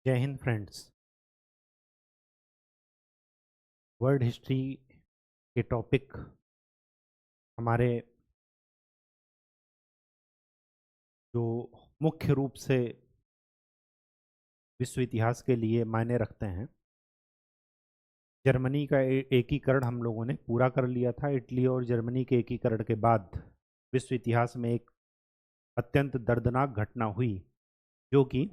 जय Hind friends. World history के topic हमारे जो मुख्य रूप से विश्व इतिहास के लिए मायने रखते हैं। जर्मनी का एकीकरण हम लोगों ने पूरा कर लिया था। इटली और जर्मनी के एकीकरण के बाद विश्व इतिहास में एक अत्यंत दर्दनाक घटना हुई, जो कि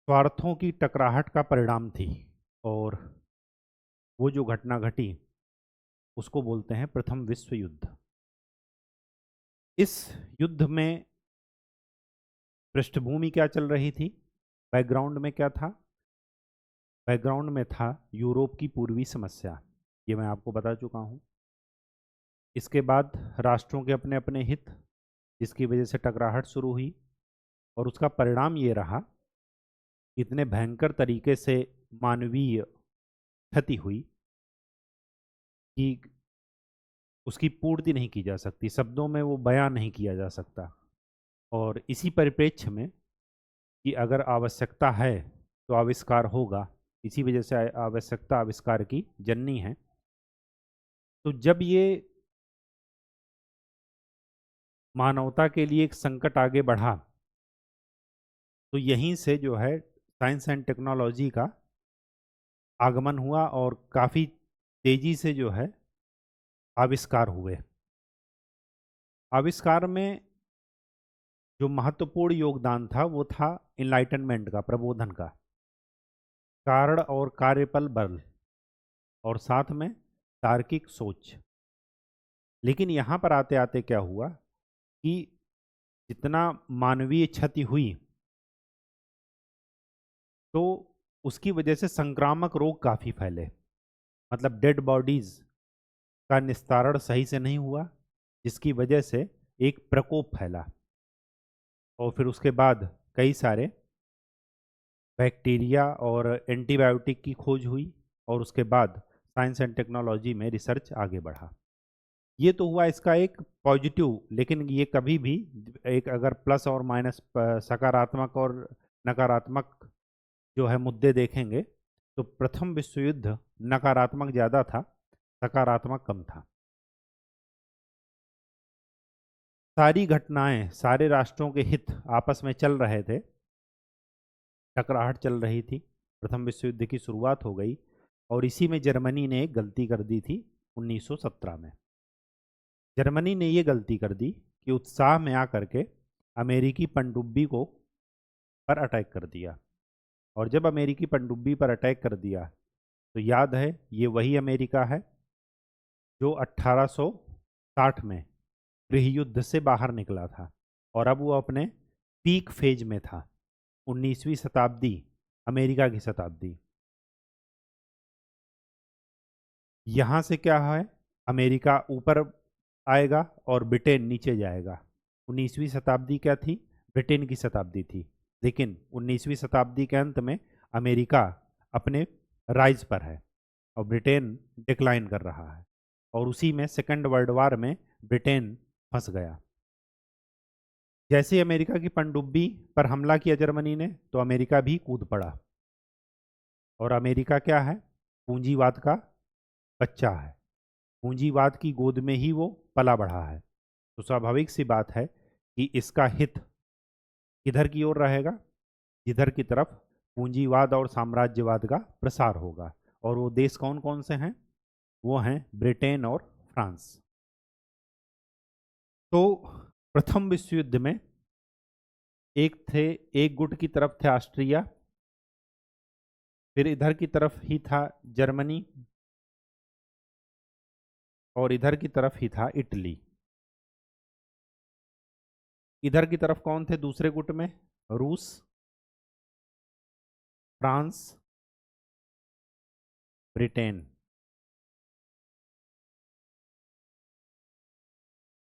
स्वार्थों की टकराहट का परिणाम थी। और वो जो घटना घटी उसको बोलते हैं प्रथम विश्व युद्ध। इस युद्ध में पृष्ठभूमि क्या चल रही थी, बैकग्राउंड में क्या था? बैकग्राउंड में था यूरोप की पूर्वी समस्या। ये मैं आपको बता चुका हूँ। इसके बाद राष्ट्रों के अपने अपने हित, जिसकी वजह से टकराहट शुरू हुई, और उसका परिणाम ये रहा, इतने भयंकर तरीके से मानवीय क्षति हुई कि उसकी पूर्ति नहीं की जा सकती, शब्दों में वो बयां नहीं किया जा सकता। और इसी परिप्रेक्ष्य में कि अगर आवश्यकता है तो आविष्कार होगा, इसी वजह से आवश्यकता आविष्कार की जननी है। तो जब ये मानवता के लिए एक संकट आगे बढ़ा, तो यहीं से जो है साइंस एंड टेक्नोलॉजी का आगमन हुआ और काफ़ी तेजी से जो है आविष्कार हुए। आविष्कार में जो महत्वपूर्ण योगदान था वो था इनलाइटनमेंट का, प्रबोधन का, कारण और कार्यपल बल, और साथ में तार्किक सोच। लेकिन यहाँ पर आते आते क्या हुआ कि जितना मानवीय क्षति हुई, तो उसकी वजह से संक्रामक रोग काफ़ी फैले। मतलब डेड बॉडीज का निस्तारण सही से नहीं हुआ, जिसकी वजह से एक प्रकोप फैला। और फिर उसके बाद कई सारे बैक्टीरिया और एंटीबायोटिक की खोज हुई, और उसके बाद साइंस एंड टेक्नोलॉजी में रिसर्च आगे बढ़ा। ये तो हुआ इसका एक पॉजिटिव। लेकिन ये कभी भी एक अगर प्लस और माइनस, सकारात्मक और नकारात्मक जो है मुद्दे देखेंगे, तो प्रथम विश्व युद्ध नकारात्मक ज़्यादा था, सकारात्मक कम था। सारी घटनाएं, सारे राष्ट्रों के हित आपस में चल रहे थे, टकराहट चल रही थी, प्रथम विश्व युद्ध की शुरुआत हो गई। और इसी में जर्मनी ने एक गलती कर दी थी 1917 में। जर्मनी ने ये गलती कर दी कि उत्साह में आकर के अमेरिकी पनडुब्बी को पर अटैक कर दिया। और जब अमेरिकी पनडुब्बी पर अटैक कर दिया, तो याद है ये वही अमेरिका है जो 1860 में गृहयुद्ध से बाहर निकला था, और अब वो अपने पीक फेज में था। 19वीं शताब्दी अमेरिका की शताब्दी। यहाँ से क्या है, अमेरिका ऊपर आएगा और ब्रिटेन नीचे जाएगा। 19वीं शताब्दी क्या थी? ब्रिटेन की शताब्दी थी। लेकिन 19वीं शताब्दी के अंत में अमेरिका अपने राइज पर है और ब्रिटेन डिक्लाइन कर रहा है। और उसी में सेकेंड वर्ल्ड वार में ब्रिटेन फंस गया। जैसे ही अमेरिका की पनडुब्बी पर हमला किया जर्मनी ने, तो अमेरिका भी कूद पड़ा। और अमेरिका क्या है? पूंजीवाद का बच्चा है। पूंजीवाद की गोद में ही वो पला बढ़ा है। तो स्वाभाविक सी बात है कि इसका हित किधर की ओर रहेगा? जिधर की तरफ पूंजीवाद और साम्राज्यवाद का प्रसार होगा। और वो देश कौन कौन से हैं? वो हैं ब्रिटेन और फ्रांस। तो प्रथम विश्व युद्ध में एक गुट की तरफ थे ऑस्ट्रिया, फिर इधर की तरफ ही था जर्मनी, और इधर की तरफ ही था इटली। इधर की तरफ कौन थे दूसरे गुट में? रूस, फ्रांस, ब्रिटेन।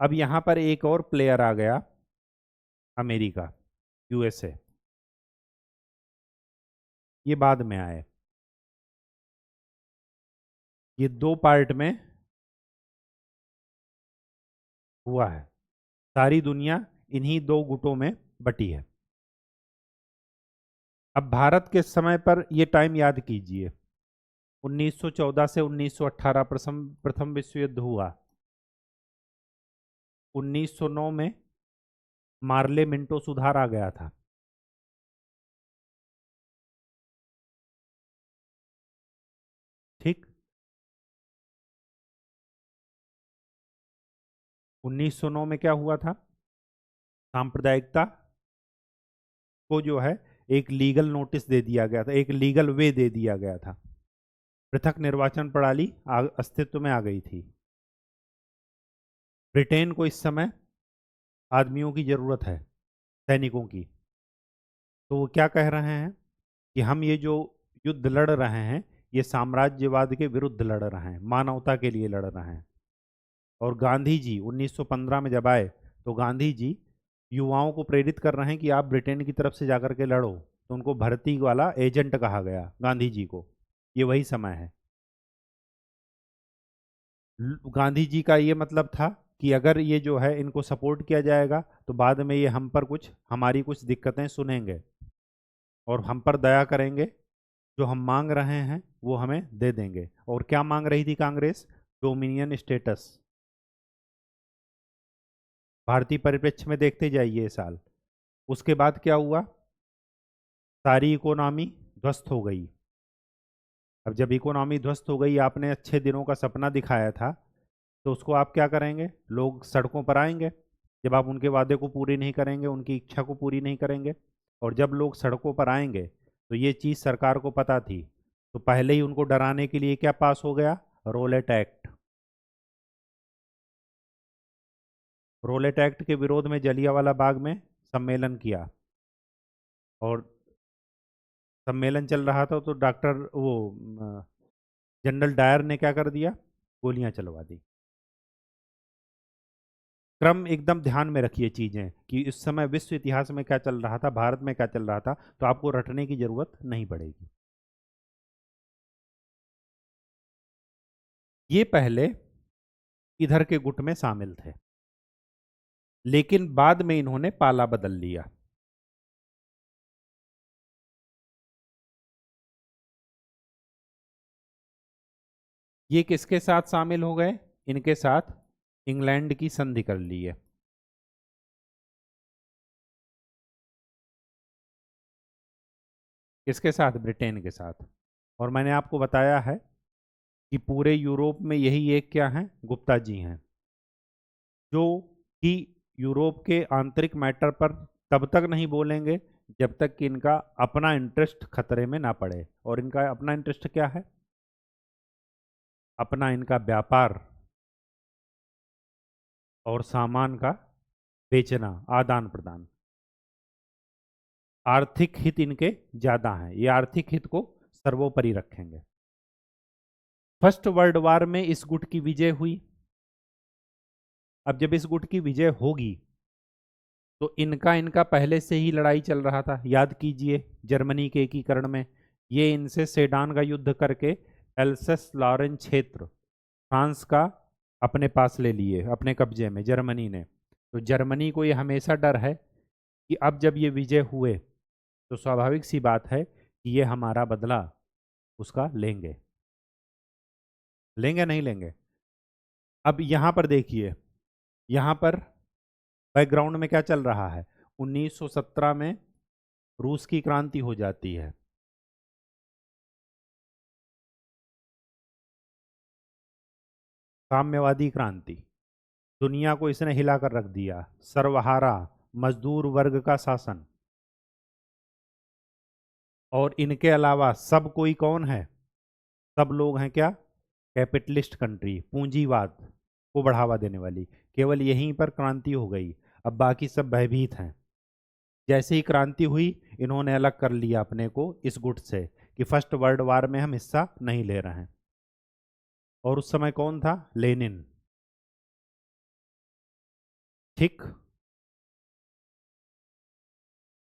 अब यहां पर एक और प्लेयर आ गया, अमेरिका, यूएसए। ये बाद में आए। ये दो पार्ट में हुआ है। सारी दुनिया इन्हीं दो गुटों में बटी है। अब भारत के समय पर ये टाइम याद कीजिए, 1914 से 1918 प्रथम विश्व युद्ध हुआ। 1909 में मार्ले मिंटो सुधार आ गया था। ठीक। 1909 में क्या हुआ था? सांप्रदायिकता को जो है एक लीगल नोटिस दे दिया गया था, एक लीगल वे दे दिया गया था। पृथक निर्वाचन प्रणाली अस्तित्व में आ गई थी। ब्रिटेन को इस समय आदमियों की जरूरत है, सैनिकों की। तो वो क्या कह रहे हैं कि हम ये जो युद्ध लड़ रहे हैं, ये साम्राज्यवाद के विरुद्ध लड़ रहे हैं, मानवता के लिए लड़ रहे हैं। और गांधी जी 1915 में जब आए, तो गांधी जी युवाओं को प्रेरित कर रहे हैं कि आप ब्रिटेन की तरफ से जाकर के लड़ो। तो उनको भर्ती वाला एजेंट कहा गया गांधी जी को। ये वही समय है। गांधी जी का ये मतलब था कि अगर ये जो है इनको सपोर्ट किया जाएगा, तो बाद में ये हम पर हमारी कुछ दिक्कतें सुनेंगे और हम पर दया करेंगे। जो हम मांग रहे हैं वो हमें दे देंगे। और क्या मांग रही थी कांग्रेस? Dominion status. भारतीय परिप्रेक्ष्य में देखते जाइए ये साल। उसके बाद क्या हुआ? सारी इकोनॉमी ध्वस्त हो गई। अब जब इकोनॉमी ध्वस्त हो गई, आपने अच्छे दिनों का सपना दिखाया था, तो उसको आप क्या करेंगे? लोग सड़कों पर आएंगे। जब आप उनके वादे को पूरी नहीं करेंगे, उनकी इच्छा को पूरी नहीं करेंगे, और जब लोग सड़कों पर आएंगे, तो ये चीज़ सरकार को पता थी, तो पहले ही उनको डराने के लिए क्या पास हो गया? Roulette act. रोलेट एक्ट के विरोध में जलियांवाला बाग में सम्मेलन किया। और सम्मेलन चल रहा था तो डॉक्टर वो जनरल डायर ने क्या कर दिया? गोलियां चलवा दी। क्रम एकदम ध्यान में रखिए चीजें, कि इस समय विश्व इतिहास में क्या चल रहा था, भारत में क्या चल रहा था, तो आपको रटने की जरूरत नहीं पड़ेगी। ये पहले इधर के गुट में शामिल थे, लेकिन बाद में इन्होंने पाला बदल लिया। ये किसके साथ शामिल हो गए? इनके साथ इंग्लैंड की संधि कर ली है। किसके साथ? ब्रिटेन के साथ। और मैंने आपको बताया है कि पूरे यूरोप में यही एक क्या है? गुप्ता जी हैं, जो कि यूरोप के आंतरिक मैटर पर तब तक नहीं बोलेंगे जब तक कि इनका अपना इंटरेस्ट खतरे में ना पड़े। और इनका अपना इंटरेस्ट क्या है? अपना इनका व्यापार और सामान का बेचना, आदान प्रदान। आर्थिक हित इनके ज्यादा हैं, ये आर्थिक हित को सर्वोपरि रखेंगे। फर्स्ट वर्ल्ड वार में इस गुट की विजय हुई। अब जब इस गुट की विजय होगी, तो इनका इनका पहले से ही लड़ाई चल रहा था। याद कीजिए, जर्मनी के एकीकरण में ये इनसे सेडान का युद्ध करके एल्सेस लॉरेन क्षेत्र फ्रांस का अपने पास ले लिए, अपने कब्जे में, जर्मनी ने। तो जर्मनी को ये हमेशा डर है कि अब जब ये विजय हुए, तो स्वाभाविक सी बात है कि ये हमारा बदला उसका लेंगे। लेंगे नहीं लेंगे? अब यहां पर देखिए, यहां पर बैकग्राउंड में क्या चल रहा है? 1917 में रूस की क्रांति हो जाती है। साम्यवादी क्रांति। दुनिया को इसने हिला कर रख दिया। सर्वहारा मजदूर वर्ग का शासन। और इनके अलावा सब कोई कौन है? सब लोग हैं क्या? कैपिटलिस्ट कंट्री, पूंजीवाद को बढ़ावा देने वाली। केवल यहीं पर क्रांति हो गई, अब बाकी सब भयभीत हैं। जैसे ही क्रांति हुई, इन्होंने अलग कर लिया अपने को इस गुट से, कि फर्स्ट वर्ल्ड वार में हम हिस्सा नहीं ले रहे हैं। और उस समय कौन था? लेनिन। ठीक।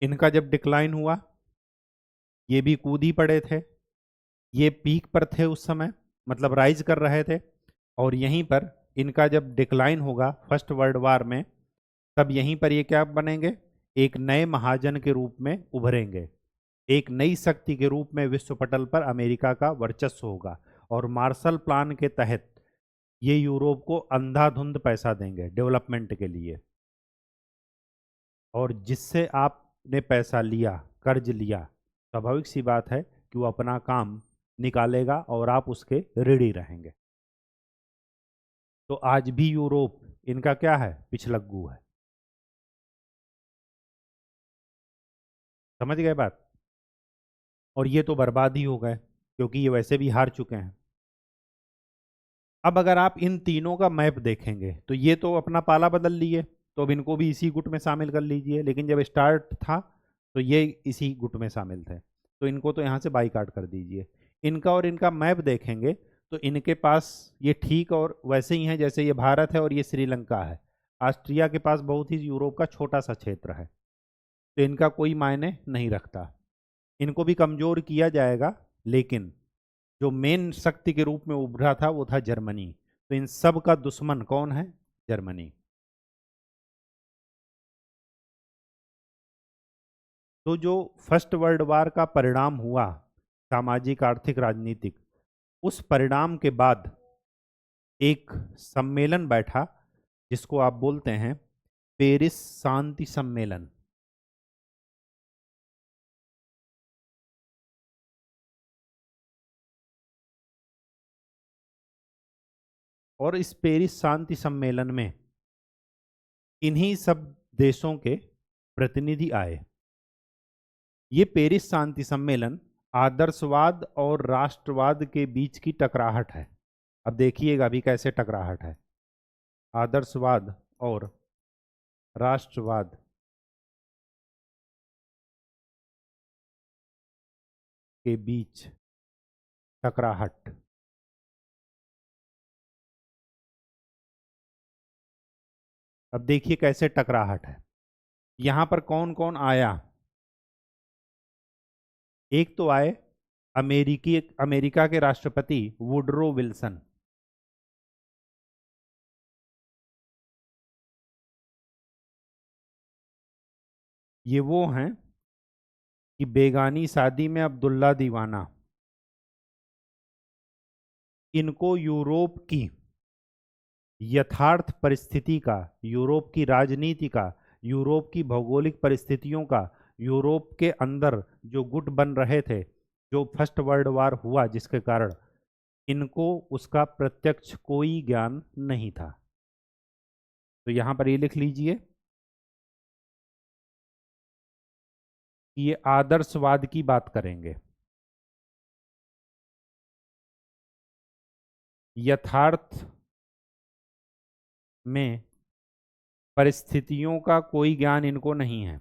इनका जब डिक्लाइन हुआ, ये भी कूद ही पड़े थे। ये पीक पर थे उस समय, मतलब राइज कर रहे थे। और यहीं पर इनका जब डिक्लाइन होगा फर्स्ट वर्ल्ड वार में, तब यहीं पर ये क्या बनेंगे? एक नए महाजन के रूप में उभरेंगे। एक नई शक्ति के रूप में विश्व पटल पर अमेरिका का वर्चस्व होगा और मार्शल प्लान के तहत ये यूरोप को अंधाधुंध पैसा देंगे डेवलपमेंट के लिए। और जिससे आपने पैसा लिया, कर्ज लिया, स्वाभाविक सी बात है कि वो अपना काम निकालेगा और आप उसके ऋणी रहेंगे। तो आज भी यूरोप इनका क्या है, पिछलग्गू है। समझ गए बात। और ये तो बर्बाद ही हो गए क्योंकि ये वैसे भी हार चुके हैं। अब अगर आप इन तीनों का मैप देखेंगे तो ये तो अपना पाला बदल लिए, तो अब इनको भी इसी गुट में शामिल कर लीजिए। लेकिन जब स्टार्ट था तो ये इसी गुट में शामिल थे, तो इनको तो यहाँ से बाईकाट कर दीजिए। इनका और इनका मैप देखेंगे तो इनके पास ये ठीक और वैसे ही है जैसे ये भारत है और ये श्रीलंका है। ऑस्ट्रिया के पास बहुत ही यूरोप का छोटा सा क्षेत्र है, तो इनका कोई मायने नहीं रखता। इनको भी कमजोर किया जाएगा, लेकिन जो मेन शक्ति के रूप में उभरा था वो था जर्मनी। तो इन सब का दुश्मन कौन है, जर्मनी। तो जो फर्स्ट वर्ल्ड वार का परिणाम हुआ, सामाजिक आर्थिक राजनीतिक, उस परिणाम के बाद एक सम्मेलन बैठा जिसको आप बोलते हैं पेरिस शांति सम्मेलन। और इस पेरिस शांति सम्मेलन में इन्हीं सब देशों के प्रतिनिधि आए। ये पेरिस शांति सम्मेलन आदर्शवाद और राष्ट्रवाद के बीच की टकराहट है। अब देखिएगा अभी कैसे टकराहट है। आदर्शवाद और राष्ट्रवाद के बीच टकराहट। अब देखिए कैसे टकराहट है। यहां पर कौन कौन आया। एक तो आए अमेरिका के राष्ट्रपति वुडरो विल्सन। ये वो हैं कि बेगानी शादी में अब्दुल्ला दीवाना। इनको यूरोप की यथार्थ परिस्थिति का, यूरोप की राजनीति का, यूरोप की भौगोलिक परिस्थितियों का, यूरोप के अंदर जो गुट बन रहे थे, जो फर्स्ट वर्ल्ड वार हुआ जिसके कारण, इनको उसका प्रत्यक्ष कोई ज्ञान नहीं था। तो यहां पर ये लिख लीजिए कि ये आदर्शवाद की बात करेंगे। यथार्थ में परिस्थितियों का कोई ज्ञान इनको नहीं है।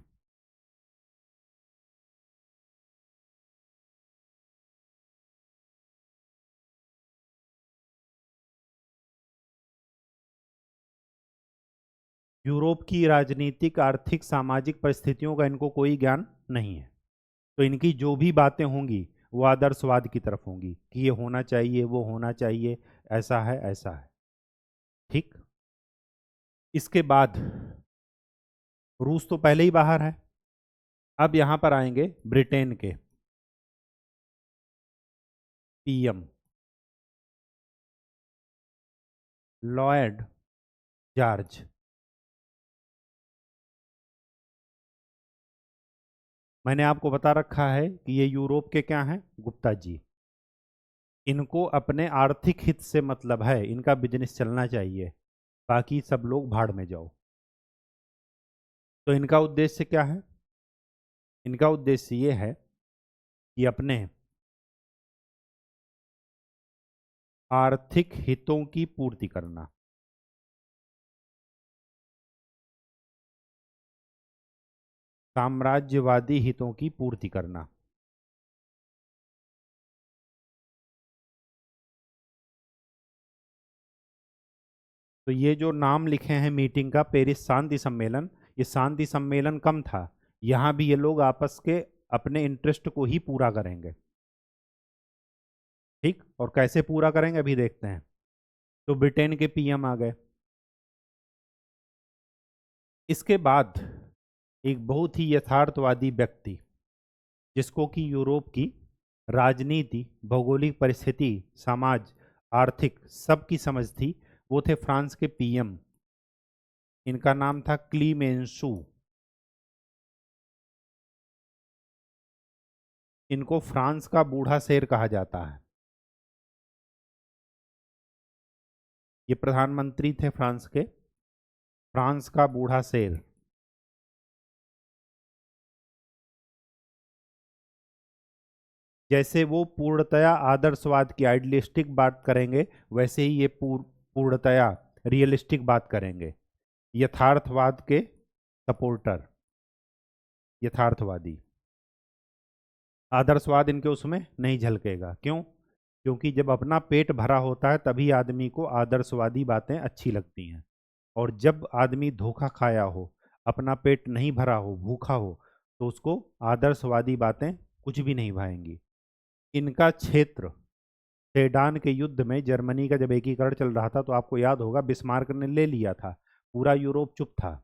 यूरोप की राजनीतिक, आर्थिक, सामाजिक परिस्थितियों का इनको कोई ज्ञान नहीं है। तो इनकी जो भी बातें होंगी वो आदर्शवाद की तरफ होंगी कि ये होना चाहिए, वो होना चाहिए, ऐसा है, ऐसा है। ठीक। इसके बाद रूस तो पहले ही बाहर है। अब यहां पर आएंगे ब्रिटेन के पीएम लॉयड जॉर्ज। मैंने आपको बता रखा है कि ये यूरोप के क्या हैं, गुप्ता जी। इनको अपने आर्थिक हित से मतलब है, इनका बिजनेस चलना चाहिए, बाकी सब लोग भाड़ में जाओ। तो इनका उद्देश्य क्या है, इनका उद्देश्य ये है कि अपने आर्थिक हितों की पूर्ति करना। साम्राज्यवादी हितों की पूर्ति करना। तो ये जो नाम लिखे हैं मीटिंग का, पेरिस शांति सम्मेलन, ये शांति सम्मेलन कम था। यहां भी ये लोग आपस के अपने इंटरेस्ट को ही पूरा करेंगे। ठीक। और कैसे पूरा करेंगे अभी देखते हैं। तो ब्रिटेन के पीएम आ गए। इसके बाद एक बहुत ही यथार्थवादी व्यक्ति जिसको कि यूरोप की राजनीति, भौगोलिक परिस्थिति, समाज, आर्थिक सबकी समझ थी, वो थे फ्रांस के पीएम। इनका नाम था क्लीमेंसू। इनको फ्रांस का बूढ़ा शेर कहा जाता है। ये प्रधानमंत्री थे फ्रांस के, फ्रांस का बूढ़ा शेर। जैसे वो पूर्णतया आदर्शवाद की आइडियलिस्टिक बात करेंगे, वैसे ही ये पूर्णतया रियलिस्टिक बात करेंगे। यथार्थवाद के सपोर्टर, यथार्थवादी। आदर्शवाद इनके उसमें नहीं झलकेगा। क्यों? क्योंकि जब अपना पेट भरा होता है तभी आदमी को आदर्शवादी बातें अच्छी लगती हैं, और जब आदमी धोखा खाया हो, अपना पेट नहीं भरा हो, भूखा हो, तो उसको आदर्शवादी बातें कुछ भी नहीं भाएंगी। इनका क्षेत्र, सेडान के युद्ध में जर्मनी का जब एकीकरण चल रहा था, तो आपको याद होगा बिस्मार्क ने ले लिया था। पूरा यूरोप चुप था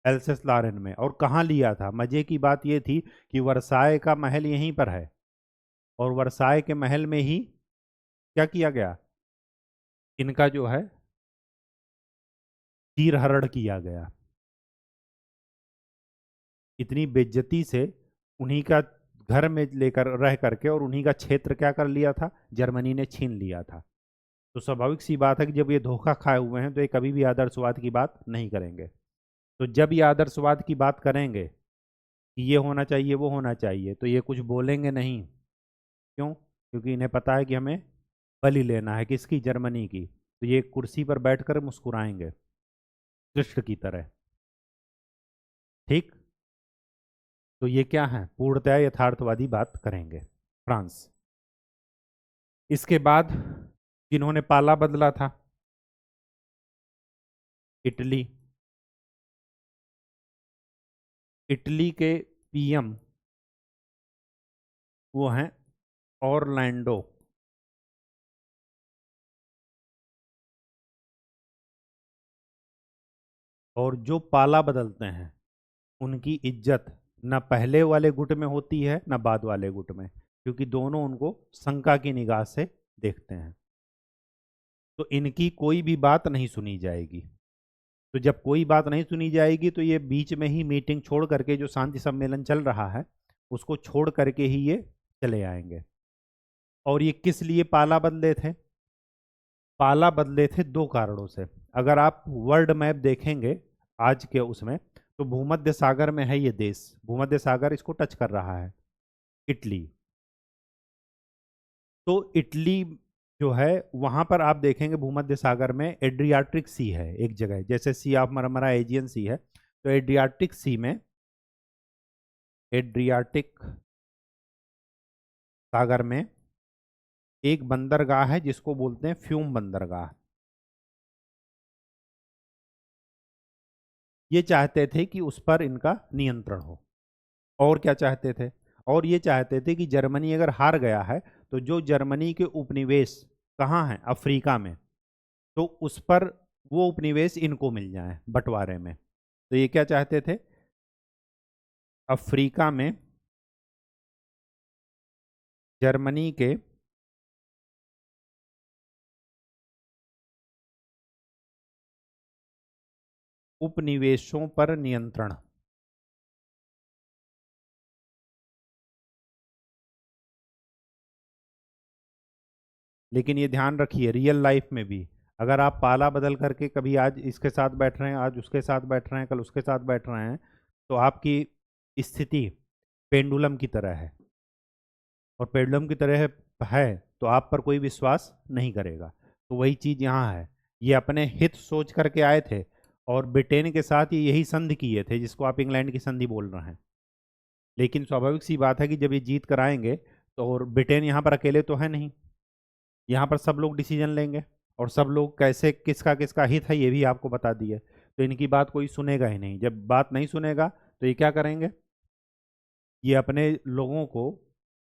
एल्सेस लॉरेन में। और कहाँ लिया था? मजे की बात यह थी कि वर्साय का महल यहीं पर है, और वर्साय के महल में ही क्या किया गया? इनका जो है चीरहरण किया गया। इतनी बेइज्जती से उन्हीं का घर में लेकर रह करके और उन्हीं का क्षेत्र क्या कर लिया था? जर्मनी ने छीन लिया था। तो स्वाभाविक सी बात है कि जब ये धोखा खाए हुए हैं तो ये कभी भी आदर्शवाद की बात नहीं करेंगे। तो जब ये आदर्शवाद की बात करेंगे कि ये होना चाहिए, वो होना चाहिए, तो ये कुछ बोलेंगे नहीं। क्यों? क्योंकि इन्हें पता है कि हमें बलि लेना है। किसकी? जर्मनी की। तो ये कुर्सी पर बैठकर मुस्कुराएंगे कृष्ण की तरह। ठीक। तो ये क्या है? पूर्णतया यथार्थवादी बात करेंगे फ्रांस। इसके बाद जिन्होंने पाला बदला था, इटली। इटली के पीएम वो हैं ऑरलैंडो। और जो पाला बदलते हैं उनकी इज्जत न पहले वाले गुट में होती है न बाद वाले गुट में, क्योंकि दोनों उनको शंका की निगाह से देखते हैं। तो इनकी कोई भी बात नहीं सुनी जाएगी। तो जब कोई बात नहीं सुनी जाएगी तो ये बीच में ही मीटिंग छोड़ करके, जो शांति सम्मेलन चल रहा है उसको छोड़ करके ही ये चले आएंगे। और ये किस लिए पाला बदले थे? पाला बदले थे दो कारणों से। अगर आप वर्ल्ड मैप देखेंगे आज के उसमें, तो भूमध्य सागर में है ये देश, भूमध्य सागर इसको टच कर रहा है, इटली। तो इटली जो है, वहां पर आप देखेंगे भूमध्य सागर में एड्रियाटिक सी है एक जगह, जैसे सी ऑफ मरमरा एजियन सी है, तो एड्रियाटिक सी में, एड्रियाटिक सागर में एक बंदरगाह है जिसको बोलते हैं फ्यूम बंदरगाह। ये चाहते थे कि उस पर इनका नियंत्रण हो। और क्या चाहते थे? और ये चाहते थे कि जर्मनी अगर हार गया है तो जो जर्मनी के उपनिवेश कहाँ हैं? अफ्रीका में, तो उस पर वो उपनिवेश इनको मिल जाए बंटवारे में। तो ये क्या चाहते थे? अफ्रीका में जर्मनी के उपनिवेशों पर नियंत्रण। लेकिन ये ध्यान रखिए, रियल लाइफ में भी अगर आप पाला बदल करके कभी आज इसके साथ बैठ रहे हैं, आज उसके साथ बैठ रहे हैं, कल उसके साथ बैठ रहे हैं, तो आपकी स्थिति पेंडुलम की तरह है। और पेंडुलम की तरह है तो आप पर कोई विश्वास नहीं करेगा। तो वही चीज़ यहाँ है। ये अपने हित सोच करके आए थे, और ब्रिटेन के साथ ये यही संधि किए थे जिसको आप इंग्लैंड की संधि बोल रहे हैं। लेकिन स्वाभाविक सी बात है कि जब ये जीत कर आएंगे, तो और ब्रिटेन यहाँ पर अकेले तो है नहीं, यहाँ पर सब लोग डिसीजन लेंगे, और सब लोग कैसे, किसका किसका हित है ये भी आपको बता दिए। तो इनकी बात कोई सुनेगा ही नहीं। जब बात नहीं सुनेगा तो ये क्या करेंगे? ये अपने लोगों को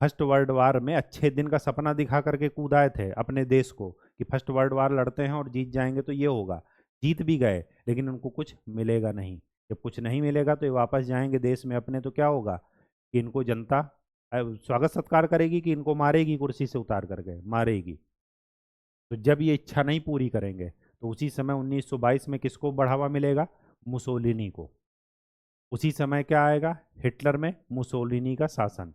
फर्स्ट वर्ल्ड वार में अच्छे दिन का सपना दिखा करके कूदाए थे अपने देश को, कि फर्स्ट वर्ल्ड वार लड़ते हैं और जीत जाएंगे तो ये होगा। जीत भी गए, लेकिन उनको कुछ मिलेगा नहीं। जब कुछ नहीं मिलेगा तो ये वापस जाएंगे देश में अपने, तो क्या होगा? कि इनको जनता स्वागत सत्कार करेगी कि इनको मारेगी, कुर्सी से उतार करके मारेगी। तो जब ये इच्छा नहीं पूरी करेंगे तो उसी समय 1922 में किसको बढ़ावा मिलेगा? मुसोलिनी को। उसी समय क्या आएगा? हिटलर में मुसोलिनी का शासन,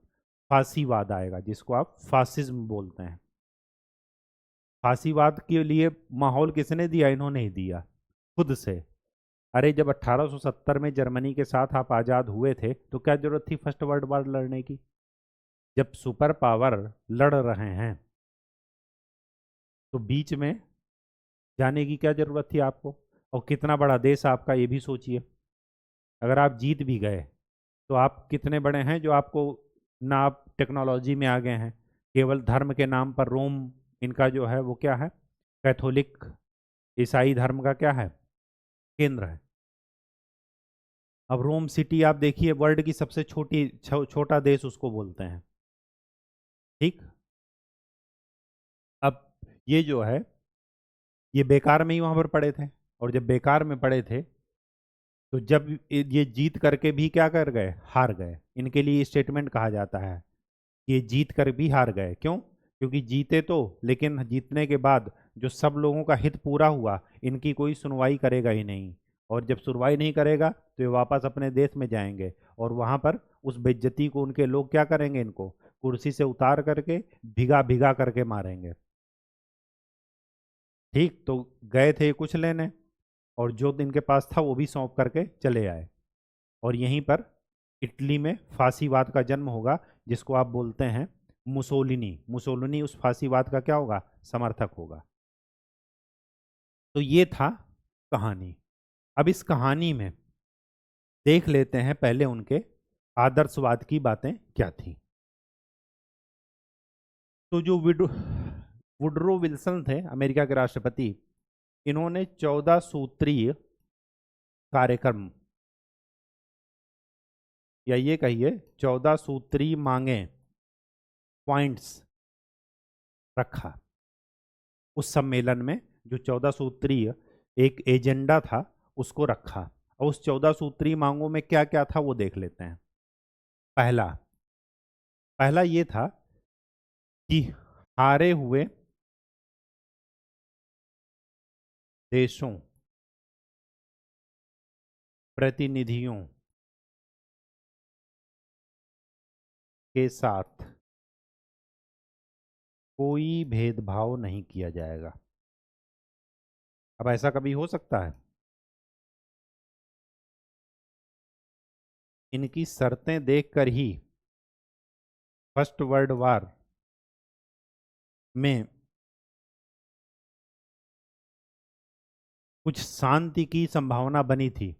फांसीवाद आएगा, जिसको आप फासिज्म बोलते हैं। फांसीवाद के लिए माहौल किसने दिया? इन्होंने ही दिया, खुद से। अरे जब 1870 में जर्मनी के साथ आप आज़ाद हुए थे तो क्या जरूरत थी फर्स्ट वर्ल्ड वॉर लड़ने की? जब सुपर पावर लड़ रहे हैं तो बीच में जाने की क्या जरूरत थी आपको? और कितना बड़ा देश आपका, ये भी सोचिए। अगर आप जीत भी गए तो आप कितने बड़े हैं जो आपको, ना आप टेक्नोलॉजी में आ गए हैं, केवल धर्म के नाम पर रोम इनका जो है वो क्या है? कैथोलिक ईसाई धर्म का क्या है? केंद्र है। अब रोम सिटी आप देखिए, वर्ल्ड की सबसे छोटा देश उसको बोलते हैं। ठीक। अब ये जो है ये बेकार में ही वहां पर पड़े थे, और जब बेकार में पड़े थे तो जब ये जीत करके भी क्या कर गए? हार गए। इनके लिए स्टेटमेंट कहा जाता है कि ये जीत कर भी हार गए। क्यों? क्योंकि जीते तो, लेकिन जीतने के बाद जो सब लोगों का हित पूरा हुआ, इनकी कोई सुनवाई करेगा ही नहीं। और जब सुनवाई नहीं करेगा तो ये वापस अपने देश में जाएंगे, और वहां पर उस बेइज्जती को उनके लोग क्या करेंगे? इनको कुर्सी से उतार करके भिगा भिगा करके मारेंगे। ठीक। तो गए थे कुछ लेने, और जो इनके पास था वो भी सौंप करके चले आए। और यहीं पर इटली में फांसीवाद का जन्म होगा, जिसको आप बोलते हैं मुसोलिनी। मुसोलिनी उस फांसीवाद का क्या होगा? समर्थक होगा। तो ये था कहानी। अब इस कहानी में देख लेते हैं पहले उनके आदर्शवाद की बातें क्या थी। तो जो वुडरो विल्सन थे अमेरिका के राष्ट्रपति, इन्होंने 14 सूत्रीय कार्यक्रम, या ये कहिए 14 सूत्रीय मांगे, पॉइंट्स रखा उस सम्मेलन में। जो 14 सूत्रीय एक एजेंडा था उसको रखा, और उस 14 सूत्रीय मांगों में क्या क्या था वो देख लेते हैं। पहला पहला ये था कि हारे हुए देशों प्रतिनिधियों के साथ कोई भेदभाव नहीं किया जाएगा। अब ऐसा कभी हो सकता है? इनकी शर्तें देखकर ही फर्स्ट वर्ल्ड वॉर में कुछ शांति की संभावना बनी थी,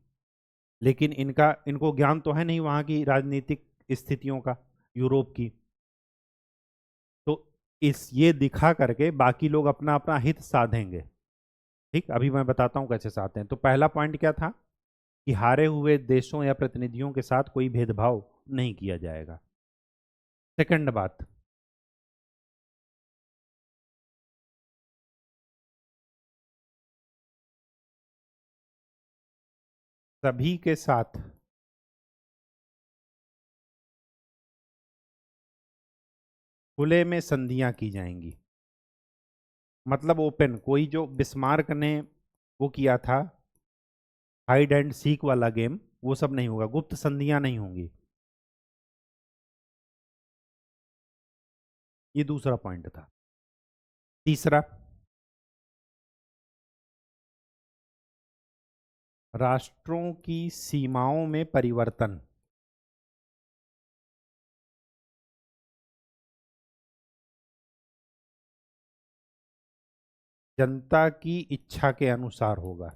लेकिन इनको ज्ञान तो है नहीं वहाँ की राजनीतिक स्थितियों का, यूरोप की। तो इस ये दिखा करके बाकी लोग अपना अपना हित साधेंगे। ठीक, अभी मैं बताता हूँ कैसे साधते हैं। तो पहला पॉइंट क्या था? कि हारे हुए देशों या प्रतिनिधियों के साथ कोई भेदभाव नहीं किया जाएगा। सेकंड बात, सभी के साथ खुले में संधियां की जाएंगी। मतलब ओपन, कोई जो बिस्मार्क ने वो किया था हाइड एंड सीक वाला गेम, वो सब नहीं होगा, गुप्त संधियां नहीं होंगी। ये दूसरा पॉइंट था। तीसरा, राष्ट्रों की सीमाओं में परिवर्तन जनता की इच्छा के अनुसार होगा।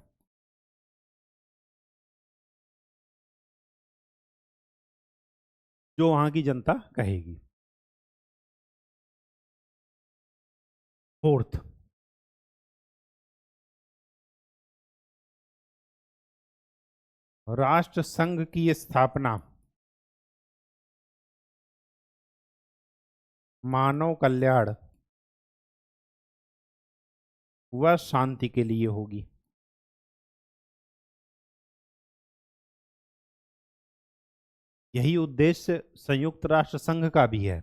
जो वहां की जनता कहेगी। फोर्थ, राष्ट्र संघ की स्थापना मानव कल्याण व शांति के लिए होगी। यही उद्देश्य संयुक्त राष्ट्र संघ का भी है।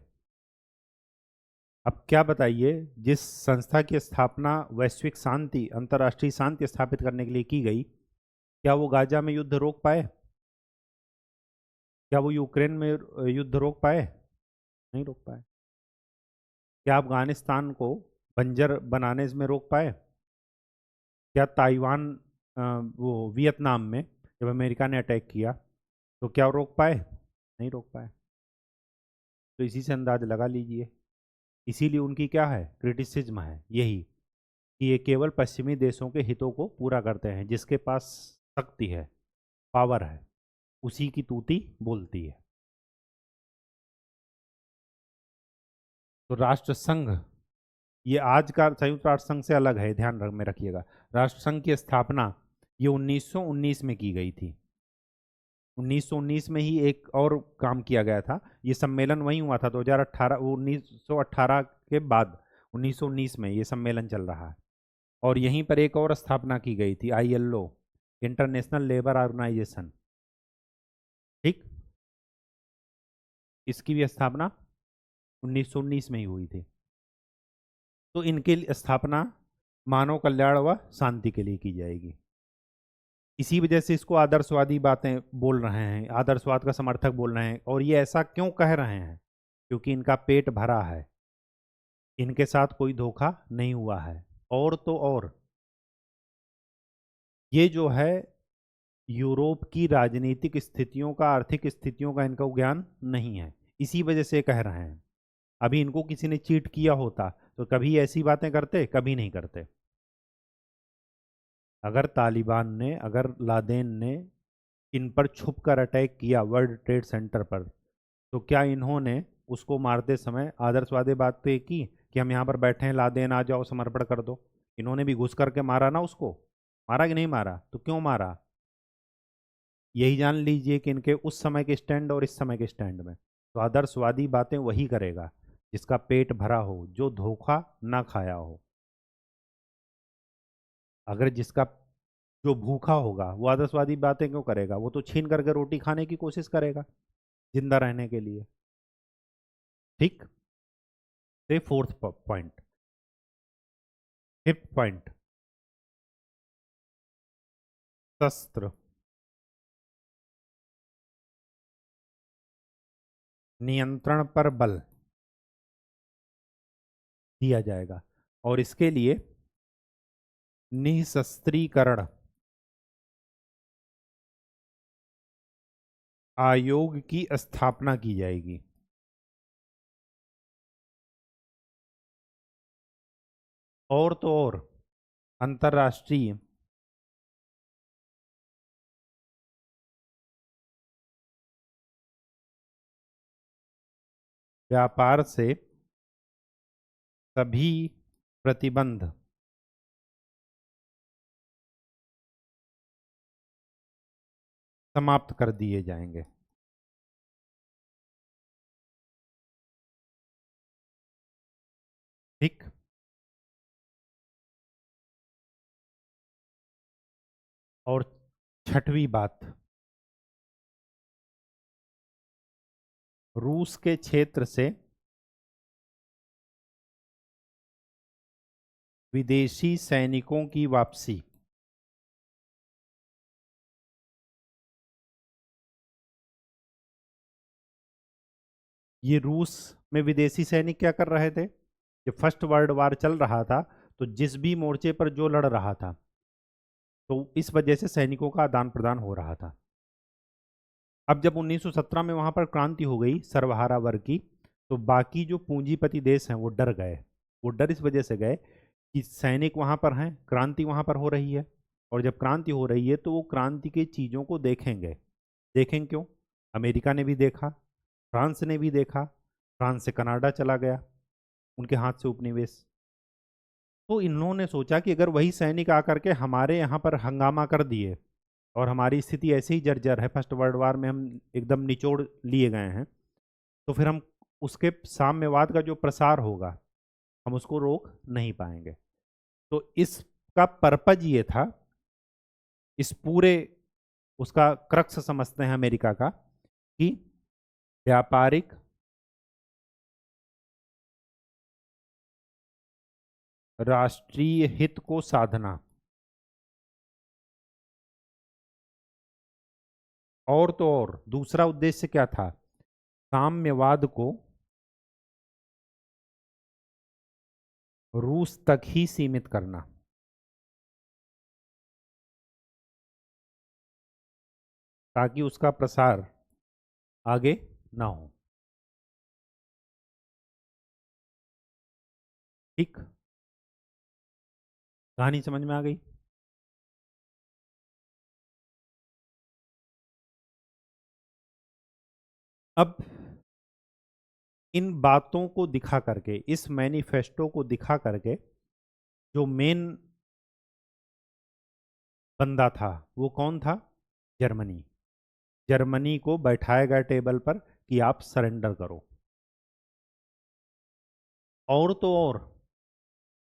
अब क्या बताइए, जिस संस्था की स्थापना वैश्विक शांति, अंतर्राष्ट्रीय शांति स्थापित करने के लिए की गई, क्या वो गाजा में युद्ध रोक पाए? क्या वो यूक्रेन में युद्ध रोक पाए? नहीं रोक पाए। क्या अफगानिस्तान को बंजर बनाने में रोक पाए? क्या ताइवान, वो वियतनाम में जब अमेरिका ने अटैक किया तो क्या वो रोक पाए? नहीं रोक पाए। तो इसी से अंदाज लगा लीजिए। इसीलिए उनकी क्या है, क्रिटिसिज्म है यही, कि ये केवल पश्चिमी देशों के हितों को पूरा करते हैं। जिसके पास शक्ति है, पावर है, उसी की तूती बोलती है। तो राष्ट्र संघ, ये आज का संयुक्त राष्ट्र संघ से अलग है, ध्यान में रखिएगा। राष्ट्र संघ की स्थापना ये 1919 में की गई थी। 1919 में ही एक और काम किया गया था। ये सम्मेलन वहीं हुआ था 2018, 1918 के बाद 1919 में ये सम्मेलन चल रहा है। और यहीं पर एक और स्थापना की गई थी, ILO, इंटरनेशनल लेबर ऑर्गेनाइजेशन। ठीक, इसकी भी स्थापना 1919 में ही हुई थी। तो इनकी स्थापना मानव कल्याण व शांति के लिए की जाएगी। इसी वजह से इसको आदर्शवादी बातें बोल रहे हैं, आदर्शवाद का समर्थक बोल रहे हैं। और ये ऐसा क्यों कह रहे हैं? क्योंकि इनका पेट भरा है, इनके साथ कोई धोखा नहीं हुआ है। और तो और ये जो है, यूरोप की राजनीतिक स्थितियों का, आर्थिक स्थितियों का इनको ज्ञान नहीं है। इसी वजह से कह रहे हैं। अभी इनको किसी ने चीट किया होता तो कभी ऐसी बातें करते? कभी नहीं करते। अगर तालिबान ने, अगर लादेन ने इन पर छुप कर अटैक किया वर्ल्ड ट्रेड सेंटर पर, तो क्या इन्होंने उसको मारते समय आदर्शवादी बातें की कि हम यहाँ पर बैठे हैं, लादेन आ जाओ समर्पण कर दो? इन्होंने भी घुस करके मारा ना उसको। मारा कि नहीं मारा? तो क्यों मारा? यही जान लीजिए कि इनके उस समय के स्टैंड और इस समय के स्टैंड में। तो आदर्शवादी बातें वही करेगा जिसका पेट भरा हो, जो धोखा ना खाया हो। अगर जिसका, जो भूखा होगा, वो आदर्शवादी बातें क्यों करेगा? वो तो छीन करके रोटी खाने की कोशिश करेगा जिंदा रहने के लिए। ठीक। तो फोर्थ पॉइंट। फिफ्थ पॉइंट, शस्त्र नियंत्रण पर बल दिया जाएगा। और इसके लिए निशस्त्रीकरण आयोग की स्थापना की जाएगी। और तो और अंतर्राष्ट्रीय व्यापार से सभी प्रतिबंध समाप्त कर दिए जाएंगे। ठीक। और छठवीं बात, रूस के क्षेत्र से विदेशी सैनिकों की वापसी। ये रूस में विदेशी सैनिक क्या कर रहे थे? जब फर्स्ट वर्ल्ड वार चल रहा था तो जिस भी मोर्चे पर जो लड़ रहा था, तो इस वजह से सैनिकों का आदान प्रदान हो रहा था। अब जब 1917 में वहां पर क्रांति हो गई सर्वहारा वर्ग की, तो बाकी जो पूंजीपति देश हैं वो डर गए। वो डर इस वजह से गए कि सैनिक वहां पर हैं, क्रांति वहां पर हो रही है। और जब क्रांति हो रही है तो वो क्रांति की चीज़ों को देखेंगे। देखेंगे क्यों? अमेरिका ने भी देखा, फ्रांस ने भी देखा, फ्रांस से कनाडा चला गया उनके हाथ से उपनिवेश। तो इन्होंने सोचा कि अगर वही सैनिक आकर के हमारे यहाँ पर हंगामा कर दिए और हमारी स्थिति ऐसे ही जर्जर है, फर्स्ट वर्ल्ड वार में हम एकदम निचोड़ लिए गए हैं, तो फिर हम उसके साम्यवाद का जो प्रसार होगा हम उसको रोक नहीं पाएंगे। तो इसका पर्पज ये था, इस पूरे उसका क्रक्स समझते हैं अमेरिका का, कि व्यापारिक राष्ट्रीय हित को साधना। और तो और दूसरा उद्देश्य क्या था? साम्यवाद को रूस तक ही सीमित करना। ताकि उसका प्रसार आगे ना हो। ठीक, कहानी समझ में आ गई? अब इन बातों को दिखा करके, इस मैनिफेस्टो को दिखा करके, जो मेन बंदा था वो कौन था? जर्मनी। जर्मनी को बैठाया गया टेबल पर कि आप सरेंडर करो। और तो और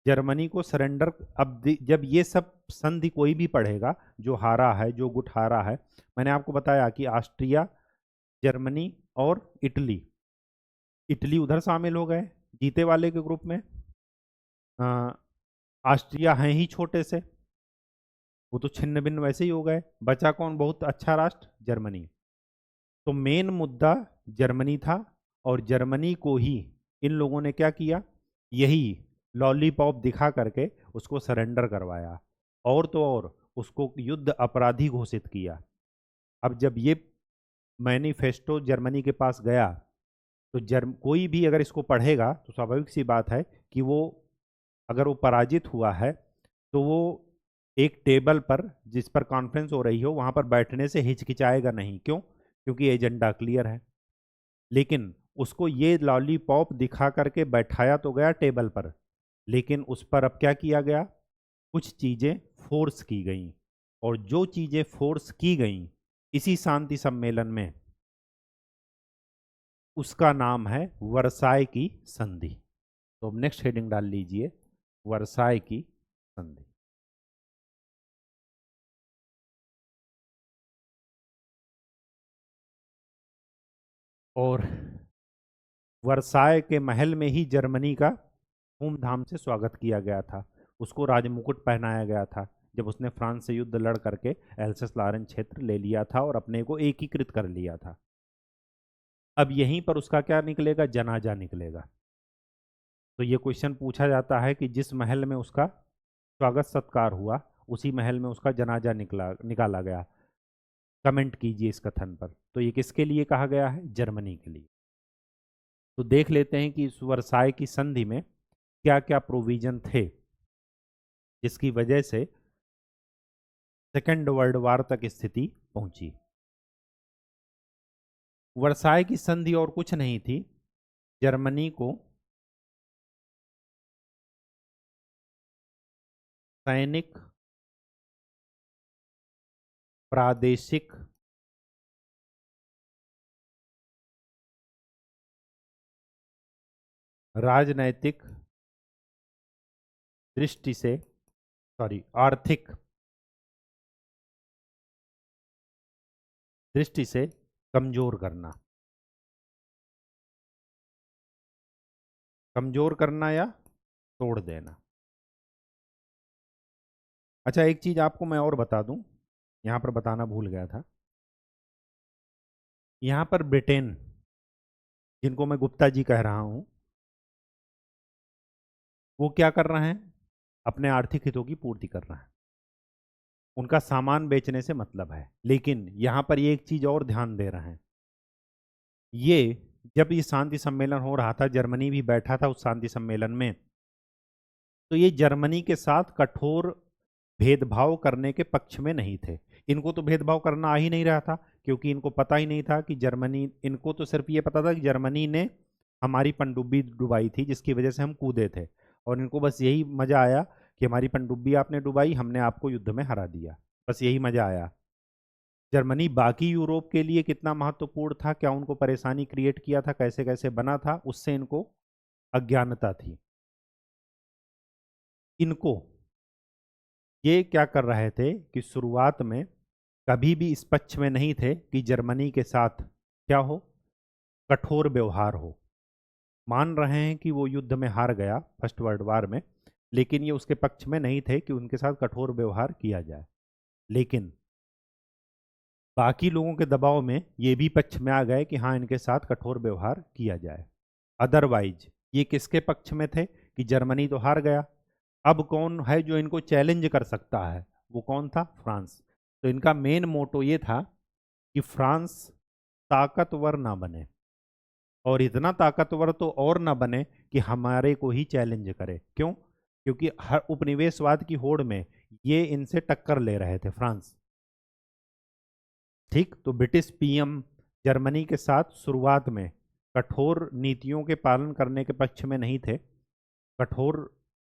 जर्मनी को सरेंडर, अब जब ये सब संधि कोई भी पढ़ेगा, जो हारा है, जो गुट हारा है, मैंने आपको बताया कि ऑस्ट्रिया, जर्मनी और इटली, इटली उधर शामिल हो गए जीते वाले के ग्रुप में। ऑस्ट्रिया हैं ही छोटे से, वो तो छिन्न भिन्न वैसे ही हो गए। बचा कौन बहुत अच्छा राष्ट्र? जर्मनी। तो मेन मुद्दा जर्मनी था, और जर्मनी को ही इन लोगों ने क्या किया? यही लॉलीपॉप दिखा करके उसको सरेंडर करवाया, और तो और उसको युद्ध अपराधी घोषित किया। अब जब ये मैनिफेस्टो जर्मनी के पास गया, तो कोई भी अगर इसको पढ़ेगा तो स्वाभाविक सी बात है कि वो, अगर वो पराजित हुआ है, तो वो एक टेबल पर जिस पर कॉन्फ्रेंस हो रही हो वहां पर बैठने से हिचकिचाएगा नहीं। क्यों? क्योंकि एजेंडा क्लियर है। लेकिन उसको ये लॉलीपॉप दिखा करके बैठाया तो गया टेबल पर, लेकिन उस पर अब क्या किया गया? कुछ चीजें फोर्स की गई, और जो चीजें फोर्स की गई इसी शांति सम्मेलन में, उसका नाम है वर्साय की संधि। तो अब नेक्स्ट हेडिंग डाल लीजिए, वर्साय की संधि। और वर्साय के महल में ही जर्मनी का धूमधाम से स्वागत किया गया था। उसको राजमुकुट पहनाया गया था जब उसने फ्रांस से युद्ध लड़ करके एल्सेस लॉरेन क्षेत्र ले लिया था और अपने को एकीकृत कर लिया था। अब यहीं पर उसका क्या निकलेगा? जनाजा निकलेगा। तो ये क्वेश्चन पूछा जाता है कि जिस महल में उसका स्वागत सत्कार हुआ, उसी महल में उसका जनाजा निकाला गया। कमेंट कीजिए इस कथन पर। तो ये किसके लिए कहा गया है? जर्मनी के लिए। तो देख लेते हैं कि इस वर्साय की संधि में क्या क्या प्रोविजन थे, जिसकी वजह से सेकेंड वर्ल्ड वार तक स्थिति पहुंची। वर्साय की संधि और कुछ नहीं थी, जर्मनी को सैनिक, प्रादेशिक, राजनैतिक दृष्टि से, सॉरी, आर्थिक दृष्टि से कमजोर करना। कमजोर करना या तोड़ देना। अच्छा, एक चीज आपको मैं और बता दूं, यहां पर बताना भूल गया था। यहां पर ब्रिटेन, जिनको मैं गुप्ता जी कह रहा हूं, वो क्या कर रहे हैं? अपने आर्थिक हितों की पूर्ति कर रहे हैं। उनका सामान बेचने से मतलब है। लेकिन यहां पर ये एक चीज और ध्यान दे रहे हैं, ये जब ये शांति सम्मेलन हो रहा था, जर्मनी भी बैठा था उस शांति सम्मेलन में, तो ये जर्मनी के साथ कठोर भेदभाव करने के पक्ष में नहीं थे। इनको तो भेदभाव करना आ ही नहीं रहा था, क्योंकि इनको पता ही नहीं था कि जर्मनी, इनको तो सिर्फ ये पता था कि जर्मनी ने हमारी पनडुब्बी डुबाई थी जिसकी वजह से हम कूदे थे, और इनको बस यही मजा आया कि हमारी पनडुब्बी आपने डुबाई, हमने आपको युद्ध में हरा दिया। बस यही मजा आया। जर्मनी बाकी यूरोप के लिए कितना महत्वपूर्ण था, क्या उनको परेशानी क्रिएट किया था, कैसे कैसे बना था, उससे इनको अज्ञानता थी। इनको ये क्या कर रहे थे कि शुरुआत में कभी भी इस पक्ष में नहीं थे कि जर्मनी के साथ क्या हो, कठोर व्यवहार हो। मान रहे हैं कि वो युद्ध में हार गया फर्स्ट वर्ल्ड वार में, लेकिन ये उसके पक्ष में नहीं थे कि उनके साथ कठोर व्यवहार किया जाए। लेकिन बाकी लोगों के दबाव में ये भी पक्ष में आ गए कि हाँ, इनके साथ कठोर व्यवहार किया जाए। अदरवाइज ये किसके पक्ष में थे कि जर्मनी तो हार गया, अब कौन है जो इनको चैलेंज कर सकता है? वो कौन था? फ्रांस। तो इनका मेन मोटो ये था कि फ्रांस ताकतवर ना बने, और इतना ताकतवर तो और ना बने कि हमारे को ही चैलेंज करे। क्यों? क्योंकि हर उपनिवेशवाद की होड़ में ये इनसे टक्कर ले रहे थे, फ्रांस। ठीक, तो ब्रिटिश पीएम जर्मनी के साथ शुरुआत में कठोर नीतियों के पालन करने के पक्ष में नहीं थे, कठोर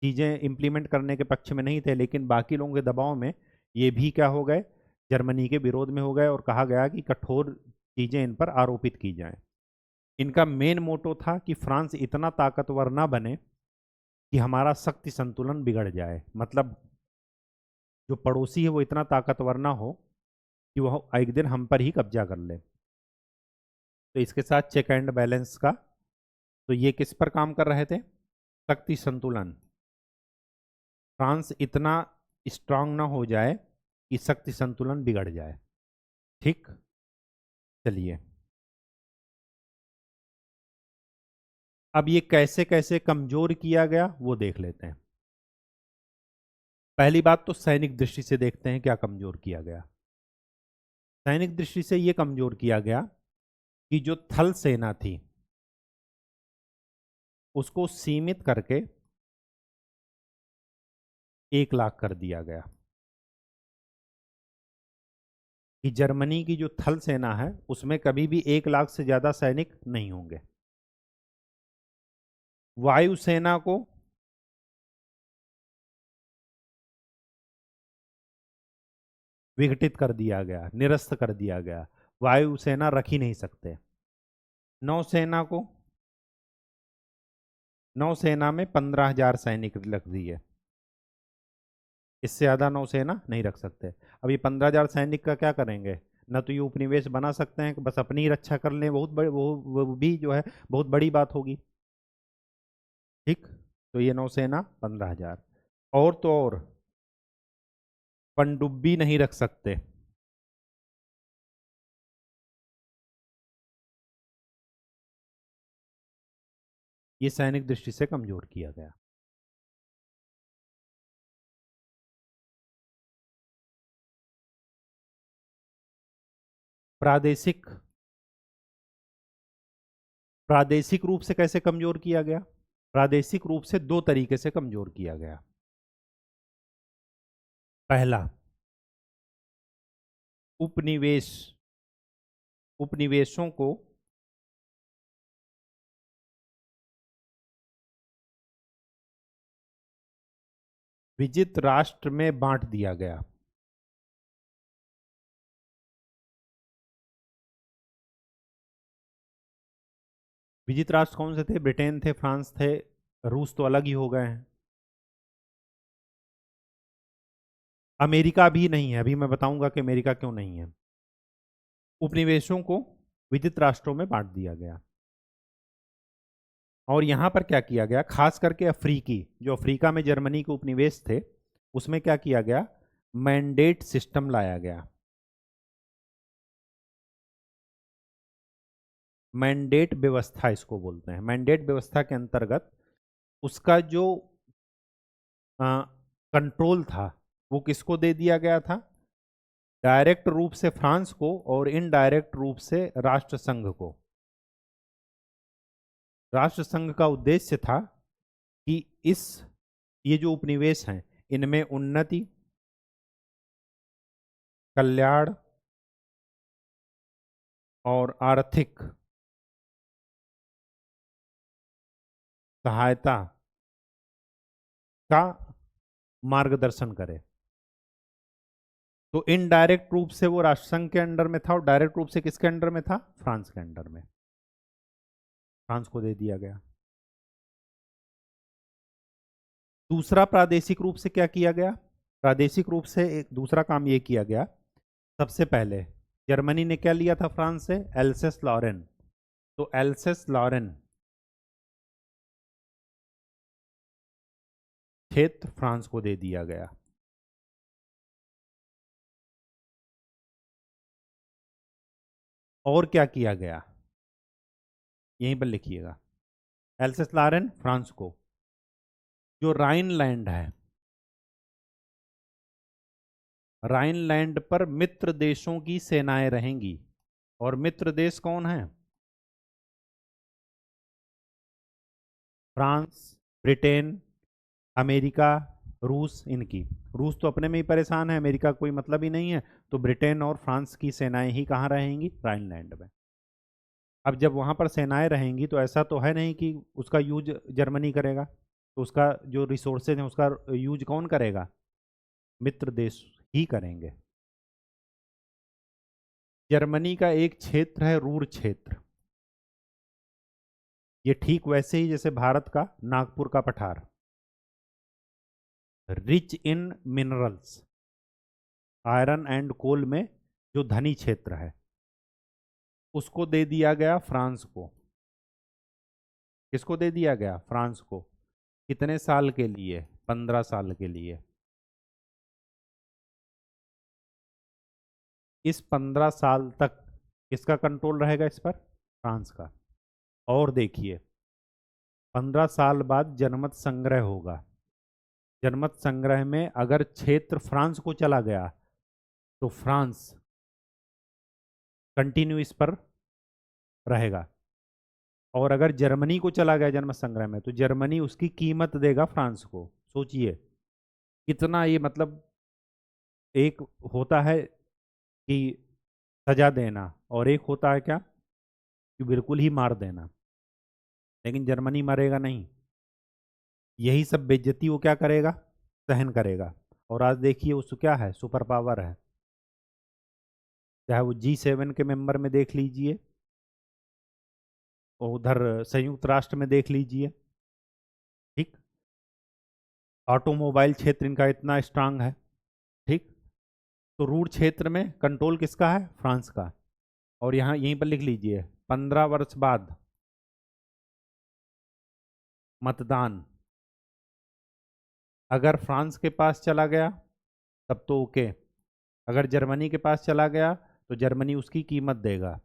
चीज़ें इम्प्लीमेंट करने के पक्ष में नहीं थे, लेकिन बाकी लोगों के दबाव में ये भी क्या हो गए, जर्मनी के विरोध में हो गए, और कहा गया कि कठोर चीज़ें इन पर आरोपित की जाएं। इनका मेन मोटो था कि फ्रांस इतना ताकतवर ना बने कि हमारा शक्ति संतुलन बिगड़ जाए, मतलब जो पड़ोसी है वो इतना ताकतवर ना हो कि वह एक दिन हम पर ही कब्जा कर ले। तो इसके साथ चेक एंड बैलेंस का, तो ये किस पर काम कर रहे थे? शक्ति संतुलन। फ्रांस इतना स्ट्रांग ना हो जाए कि शक्ति संतुलन बिगड़ जाए। ठीक, चलिए अब ये कैसे कैसे कमजोर किया गया वो देख लेते हैं। पहली बात तो सैनिक दृष्टि से देखते हैं क्या कमजोर किया गया। सैनिक दृष्टि से ये कमजोर किया गया कि जो थल सेना थी उसको सीमित करके 1 लाख कर दिया गया, कि जर्मनी की जो थल सेना है उसमें कभी भी 1 लाख से ज्यादा सैनिक नहीं होंगे। वायुसेना को विघटित कर दिया गया, निरस्त कर दिया गया, वायुसेना रख ही नहीं सकते। नौसेना को, नौसेना में 15,000 सैनिक रख दिए, इससे ज्यादा नौसेना नहीं रख सकते। अब ये 15,000 सैनिक का क्या करेंगे? न तो ये उपनिवेश बना सकते हैं कि बस अपनी ही रक्षा कर लें, बहुत बड़े वो भी जो है बहुत बड़ी बात होगी। ठीक, तो ये नौसेना 15,000, और तो और पनडुब्बी नहीं रख सकते। ये सैनिक दृष्टि से कमजोर किया गया। प्रादेशिक, प्रादेशिक रूप से कैसे कमजोर किया गया? प्रादेशिक रूप से 2 तरीके से कमजोर किया गया। पहला, उपनिवेश, उपनिवेशों को विजित राष्ट्र में बांट दिया गया। विजित राष्ट्र कौन से थे? ब्रिटेन थे, फ्रांस थे, रूस तो अलग ही हो गए हैं। अमेरिका भी नहीं है, अभी मैं बताऊंगा कि अमेरिका क्यों नहीं है। उपनिवेशों को विजित राष्ट्रों में बांट दिया गया, और यहां पर क्या किया गया, खास करके अफ्रीकी, जो अफ्रीका में जर्मनी के उपनिवेश थे उसमें क्या किया गया, मैंडेट सिस्टम लाया गया। मैंडेट व्यवस्था इसको बोलते हैं। मैंडेट व्यवस्था के अंतर्गत उसका जो कंट्रोल था वो किसको दे दिया गया था? डायरेक्ट रूप से फ्रांस को, और इनडायरेक्ट रूप से राष्ट्रसंघ को। राष्ट्रसंघ का उद्देश्य था कि इस, ये जो उपनिवेश हैं इनमें उन्नति, कल्याण और आर्थिक सहायता का मार्गदर्शन करे। तो इनडायरेक्ट रूप से वो राष्ट्रसंघ के अंडर में था, और डायरेक्ट रूप से किसके अंडर में था? फ्रांस के अंडर में। फ्रांस को दे दिया गया। दूसरा, प्रादेशिक रूप से क्या किया गया? प्रादेशिक रूप से एक दूसरा काम ये किया गया, सबसे पहले जर्मनी ने क्या लिया था फ्रांस से? Alsace Lorraine. तो एल्सेस लॉरेन क्षेत्र फ्रांस को दे दिया गया। और क्या किया गया, यहीं पर लिखिएगा। एल्सेस लॉरेन फ्रांस को, जो राइनलैंड है, राइनलैंड पर मित्र देशों की सेनाएं रहेंगी। और मित्र देश कौन है? फ्रांस, ब्रिटेन, अमेरिका, रूस। इनकी, रूस तो अपने में ही परेशान है, अमेरिका कोई मतलब ही नहीं है, तो ब्रिटेन और फ्रांस की सेनाएं ही कहाँ रहेंगी? राइनलैंड में। अब जब वहाँ पर सेनाएं रहेंगी तो ऐसा तो है नहीं कि उसका यूज जर्मनी करेगा, तो उसका जो रिसोर्सेज हैं उसका यूज कौन करेगा? मित्र देश ही करेंगे। जर्मनी का एक क्षेत्र है रूर क्षेत्र, ये ठीक वैसे ही जैसे भारत का नागपुर का पठार। Rich in minerals, iron and coal में जो धनी क्षेत्र है, उसको दे दिया गया फ्रांस को। किसको दे दिया गया? फ्रांस को। कितने साल के लिए? 15 साल के लिए। इस 15 साल तक किसका कंट्रोल रहेगा इस पर? फ्रांस का। और देखिए, 15 साल बाद जनमत संग्रह होगा। जनमत संग्रह में अगर क्षेत्र फ्रांस को चला गया तो फ्रांस कंटिन्यू इस पर रहेगा, और अगर जर्मनी को चला गया जनमत संग्रह में तो जर्मनी उसकी कीमत देगा फ्रांस को। सोचिए कितना ये, मतलब एक होता है कि सजा देना, और एक होता है क्या, कि बिल्कुल ही मार देना। लेकिन जर्मनी मरेगा नहीं, यही सब बेइज्जती वो क्या करेगा? सहन करेगा। और आज देखिए उसको क्या है, सुपर पावर है। चाहे वो G7 के मेंबर में देख लीजिए, और उधर संयुक्त राष्ट्र में देख लीजिए, ठीक। ऑटोमोबाइल क्षेत्र इनका इतना स्ट्रांग है, ठीक। तो रूर क्षेत्र में कंट्रोल किसका है? फ्रांस का। और यहाँ यहीं पर लिख लीजिए, 15 वर्ष बाद मतदान अगर फ्रांस के पास चला गया तब तो ओके, अगर जर्मनी के पास चला गया तो जर्मनी उसकी कीमत देगा।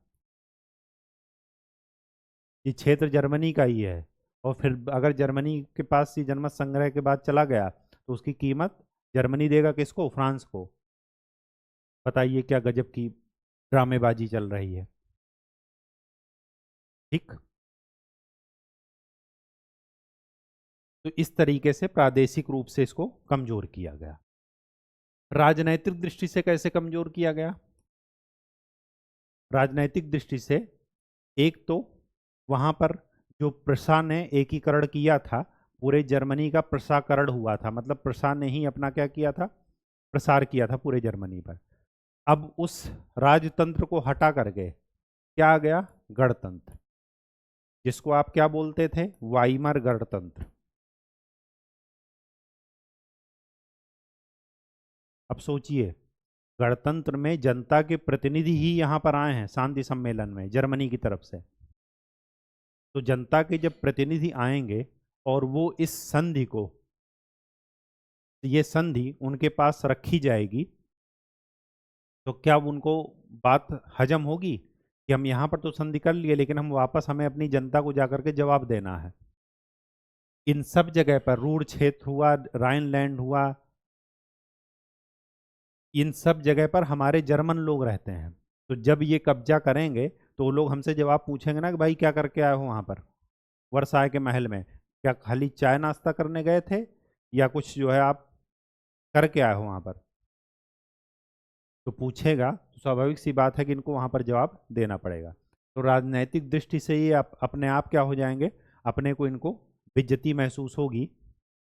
ये क्षेत्र जर्मनी का ही है, और फिर अगर जर्मनी के पास ही जनमत संग्रह के बाद चला गया तो उसकी कीमत जर्मनी देगा किसको? फ्रांस को। बताइए क्या गजब की ड्रामेबाजी चल रही है, ठीक। तो इस तरीके से प्रादेशिक रूप से इसको कमजोर किया गया। राजनैतिक दृष्टि से कैसे कमजोर किया गया? राजनैतिक दृष्टि से, एक तो वहां पर जो प्रशा ने एकीकरण किया था, पूरे जर्मनी का प्रसाकरण हुआ था, मतलब प्रशा ने ही अपना क्या किया था? प्रसार किया था पूरे जर्मनी पर। अब उस राजतंत्र को हटा करके क्या आ गया? गणतंत्र, जिसको आप क्या बोलते थे? वाइमर गणतंत्र। अब सोचिए, गणतंत्र में जनता के प्रतिनिधि ही यहाँ पर आए हैं शांति सम्मेलन में जर्मनी की तरफ से। तो जनता के जब प्रतिनिधि आएंगे और वो इस संधि को, ये संधि उनके पास रखी जाएगी, तो क्या उनको बात हजम होगी कि हम यहाँ पर तो संधि कर लिए लेकिन हम वापस, हमें अपनी जनता को जाकर के जवाब देना है। इन सब जगह पर, रूर क्षेत्र हुआ, राइनलैंड हुआ, इन सब जगह पर हमारे जर्मन लोग रहते हैं। तो जब ये कब्जा करेंगे तो वो लोग हमसे जवाब पूछेंगे ना कि भाई क्या करके आए हो वहाँ पर वर्साय के महल में? क्या खाली चाय नाश्ता करने गए थे, या कुछ जो है आप करके आए हो वहाँ पर? तो पूछेगा तो स्वाभाविक सी बात है कि इनको वहाँ पर जवाब देना पड़ेगा। तो राजनैतिक दृष्टि से ये अपने आप क्या हो जाएंगे, अपने को, इनको बेइज्जती महसूस होगी,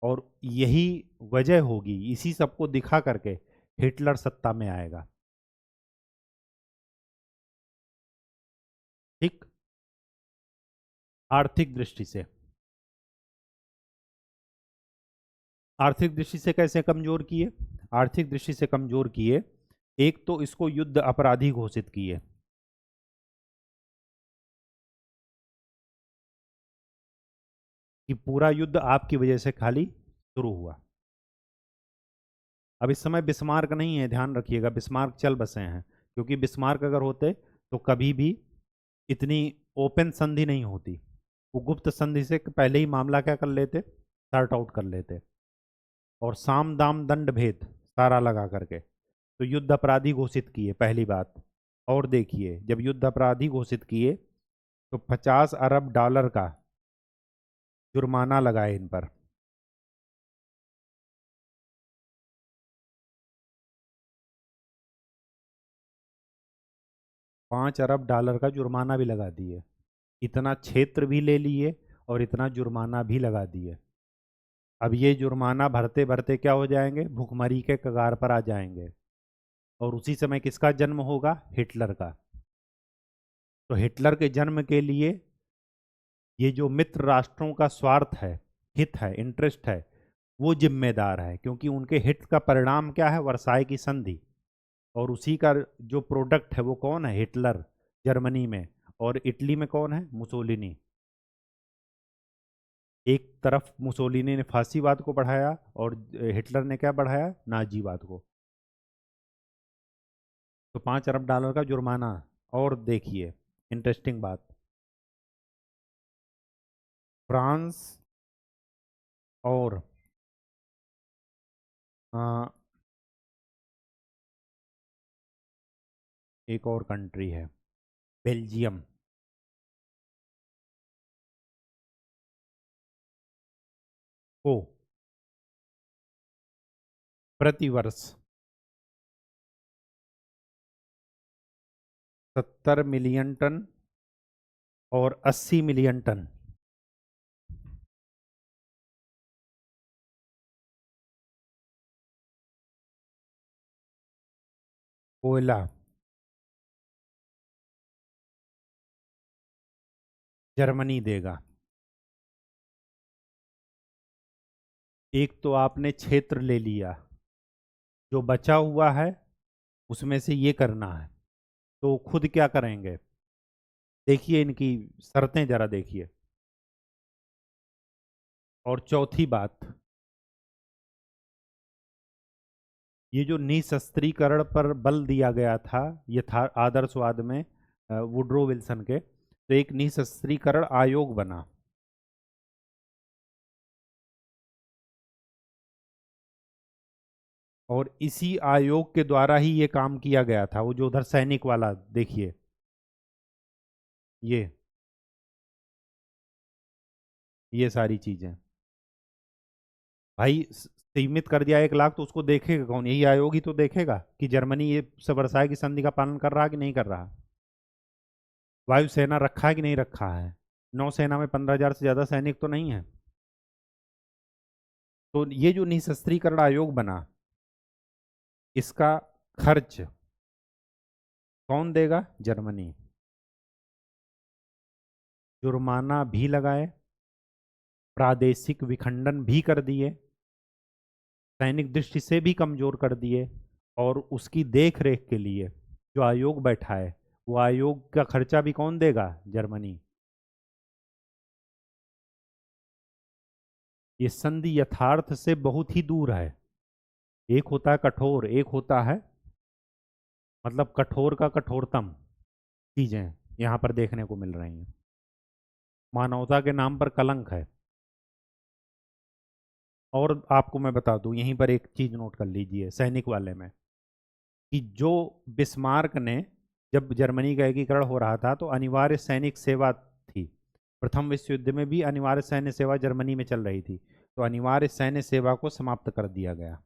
और यही वजह होगी, इसी सबको दिखा करके हिटलर सत्ता में आएगा, ठीक। आर्थिक दृष्टि से, आर्थिक दृष्टि से कैसे कमजोर किए? आर्थिक दृष्टि से कमजोर किए, एक तो इसको युद्ध अपराधी घोषित किए। कि पूरा युद्ध आपकी वजह से खाली शुरू हुआ। अब इस समय बिस्मार्क नहीं है, ध्यान रखिएगा, बिस्मार्क चल बसे हैं, क्योंकि बिस्मार्क अगर होते तो कभी भी इतनी ओपन संधि नहीं होती। वो गुप्त संधि से पहले ही मामला क्या कर लेते, सॉर्ट आउट कर लेते, और साम दाम दंड भेद सारा लगा करके तो युद्ध अपराधी घोषित किए, पहली बात। और देखिए, जब युद्ध अपराधी घोषित किए तो 50 अरब डॉलर का जुर्माना लगाए इन पर। 5 अरब डॉलर का जुर्माना भी लगा दिए, इतना क्षेत्र भी ले लिए और इतना जुर्माना भी लगा दिए। अब ये जुर्माना भरते भरते क्या हो जाएंगे, भुखमरी के कगार पर आ जाएंगे। और उसी समय किसका जन्म होगा, हिटलर का। तो हिटलर के जन्म के लिए ये जो मित्र राष्ट्रों का स्वार्थ है, हित है, इंटरेस्ट है, वो जिम्मेदार है, क्योंकि उनके हित का परिणाम क्या है, वर्साई की संधि। और उसी का जो प्रोडक्ट है वो कौन है, हिटलर जर्मनी में, और इटली में कौन है, मुसोलिनी। एक तरफ मुसोलिनी ने फांसीवाद को बढ़ाया और हिटलर ने क्या बढ़ाया, नाजीवाद को। तो 5 अरब डॉलर का जुर्माना। और देखिए इंटरेस्टिंग बात, फ्रांस और आ, एक और कंट्री है, बेल्जियम, को प्रतिवर्ष 70 मिलियन टन और 80 मिलियन टन कोयला जर्मनी देगा। एक तो आपने क्षेत्र ले लिया, जो बचा हुआ है उसमें से ये करना है, तो खुद क्या करेंगे, देखिए इनकी शर्तें जरा देखिए। और चौथी बात, ये जो निशस्त्रीकरण पर बल दिया गया था, ये था आदर्शवाद में वुड्रो विल्सन के, तो एक निशस्त्रीकरण आयोग बना। और इसी आयोग के द्वारा ही ये काम किया गया था, वो जो उधर सैनिक वाला देखिए, ये ये सारी चीजें भाई सीमित कर दिया 1 लाख, तो उसको देखेगा कौन, यही आयोग ही तो देखेगा कि जर्मनी ये वर्साई की संधि का पालन कर रहा है कि नहीं कर रहा। वायुसेना रखा है कि नहीं रखा है, नौसेना में 15,000 से ज्यादा सैनिक तो नहीं है। तो ये जो निशस्त्रीकरण आयोग बना, इसका खर्च कौन देगा, जर्मनी। जुर्माना भी लगाए, प्रादेशिक विखंडन भी कर दिए, सैनिक दृष्टि से भी कमजोर कर दिए, और उसकी देख रेख के लिए जो आयोग बैठा है, वो आयोग का खर्चा भी कौन देगा, जर्मनी। ये संधि यथार्थ से बहुत ही दूर है। एक होता है कठोर, एक होता है मतलब कठोर का कठोरतम चीजें यहाँ पर देखने को मिल रही हैं। मानवता के नाम पर कलंक है। और आपको मैं बता दूं, यहीं पर एक चीज नोट कर लीजिए सैनिक वाले में, कि जो बिस्मार्क ने, जब जर्मनी का एकीकरण हो रहा था तो अनिवार्य सैनिक सेवा थी, प्रथम विश्व युद्ध में भी अनिवार्य सैन्य सेवा जर्मनी में चल रही थी, तो अनिवार्य सैन्य सेवा को समाप्त कर दिया गया।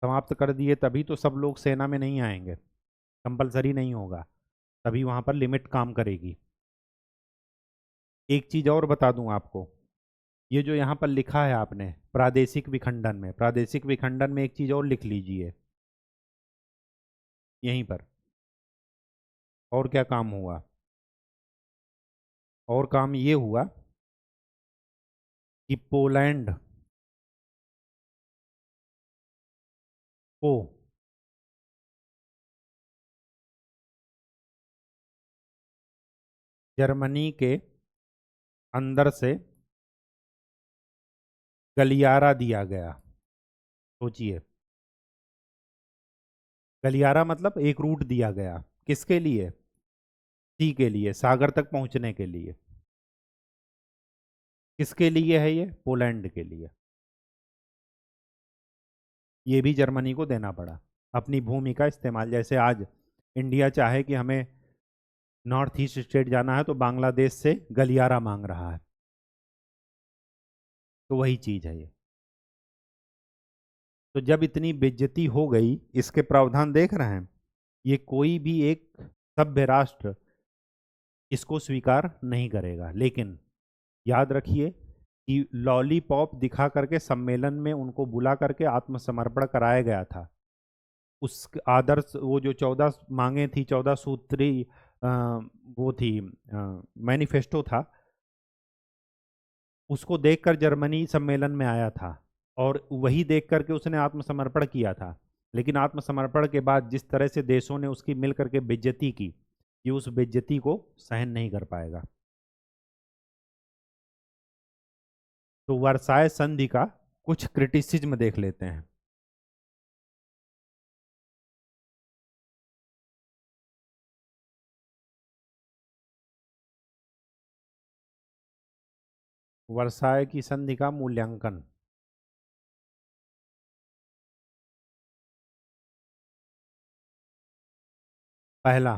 समाप्त कर दिए तभी तो सब लोग सेना में नहीं आएंगे, कंपलसरी नहीं होगा, तभी वहां पर लिमिट काम करेगी। एक चीज और बता दूं आपको, ये जो यहाँ पर लिखा है आपने प्रादेशिक विखंडन में, प्रादेशिक विखंडन में एक चीज और लिख लीजिए यहीं पर। और क्या काम हुआ, और काम ये हुआ कि पोलैंड को जर्मनी के अंदर से गलियारा दिया गया। सोचिए, गलियारा मतलब एक रूट दिया गया, किसके लिए? सी के लिए, सागर तक पहुंचने के लिए। किसके लिए है ये? पोलैंड के लिए। ये भी जर्मनी को देना पड़ा अपनी भूमि का इस्तेमाल। जैसे आज इंडिया चाहे कि हमें नॉर्थ ईस्ट स्टेट जाना है तो बांग्लादेश से गलियारा मांग रहा है, तो वही चीज है ये। तो जब इतनी बेइज्जती हो गई, इसके प्रावधान देख रहे हैं, ये कोई भी एक सभ्य राष्ट्र इसको स्वीकार नहीं करेगा। लेकिन याद रखिए कि लॉलीपॉप दिखा करके सम्मेलन में उनको बुला करके आत्मसमर्पण कराया गया था। उस आदर्श, वो जो 14 मांगे थी, 14 सूत्री वो थी, मैनिफेस्टो था, उसको देखकर जर्मनी सम्मेलन में आया था और वही देख करके उसने आत्मसमर्पण किया था। लेकिन आत्मसमर्पण के बाद जिस तरह से देशों ने उसकी मिल करके बेइज्जती की, ये उस बेइज्जती को सहन नहीं कर पाएगा। तो वर्साय संधि का कुछ क्रिटिसिज्म देख लेते हैं। वर्साय की संधि का मूल्यांकन। पहला,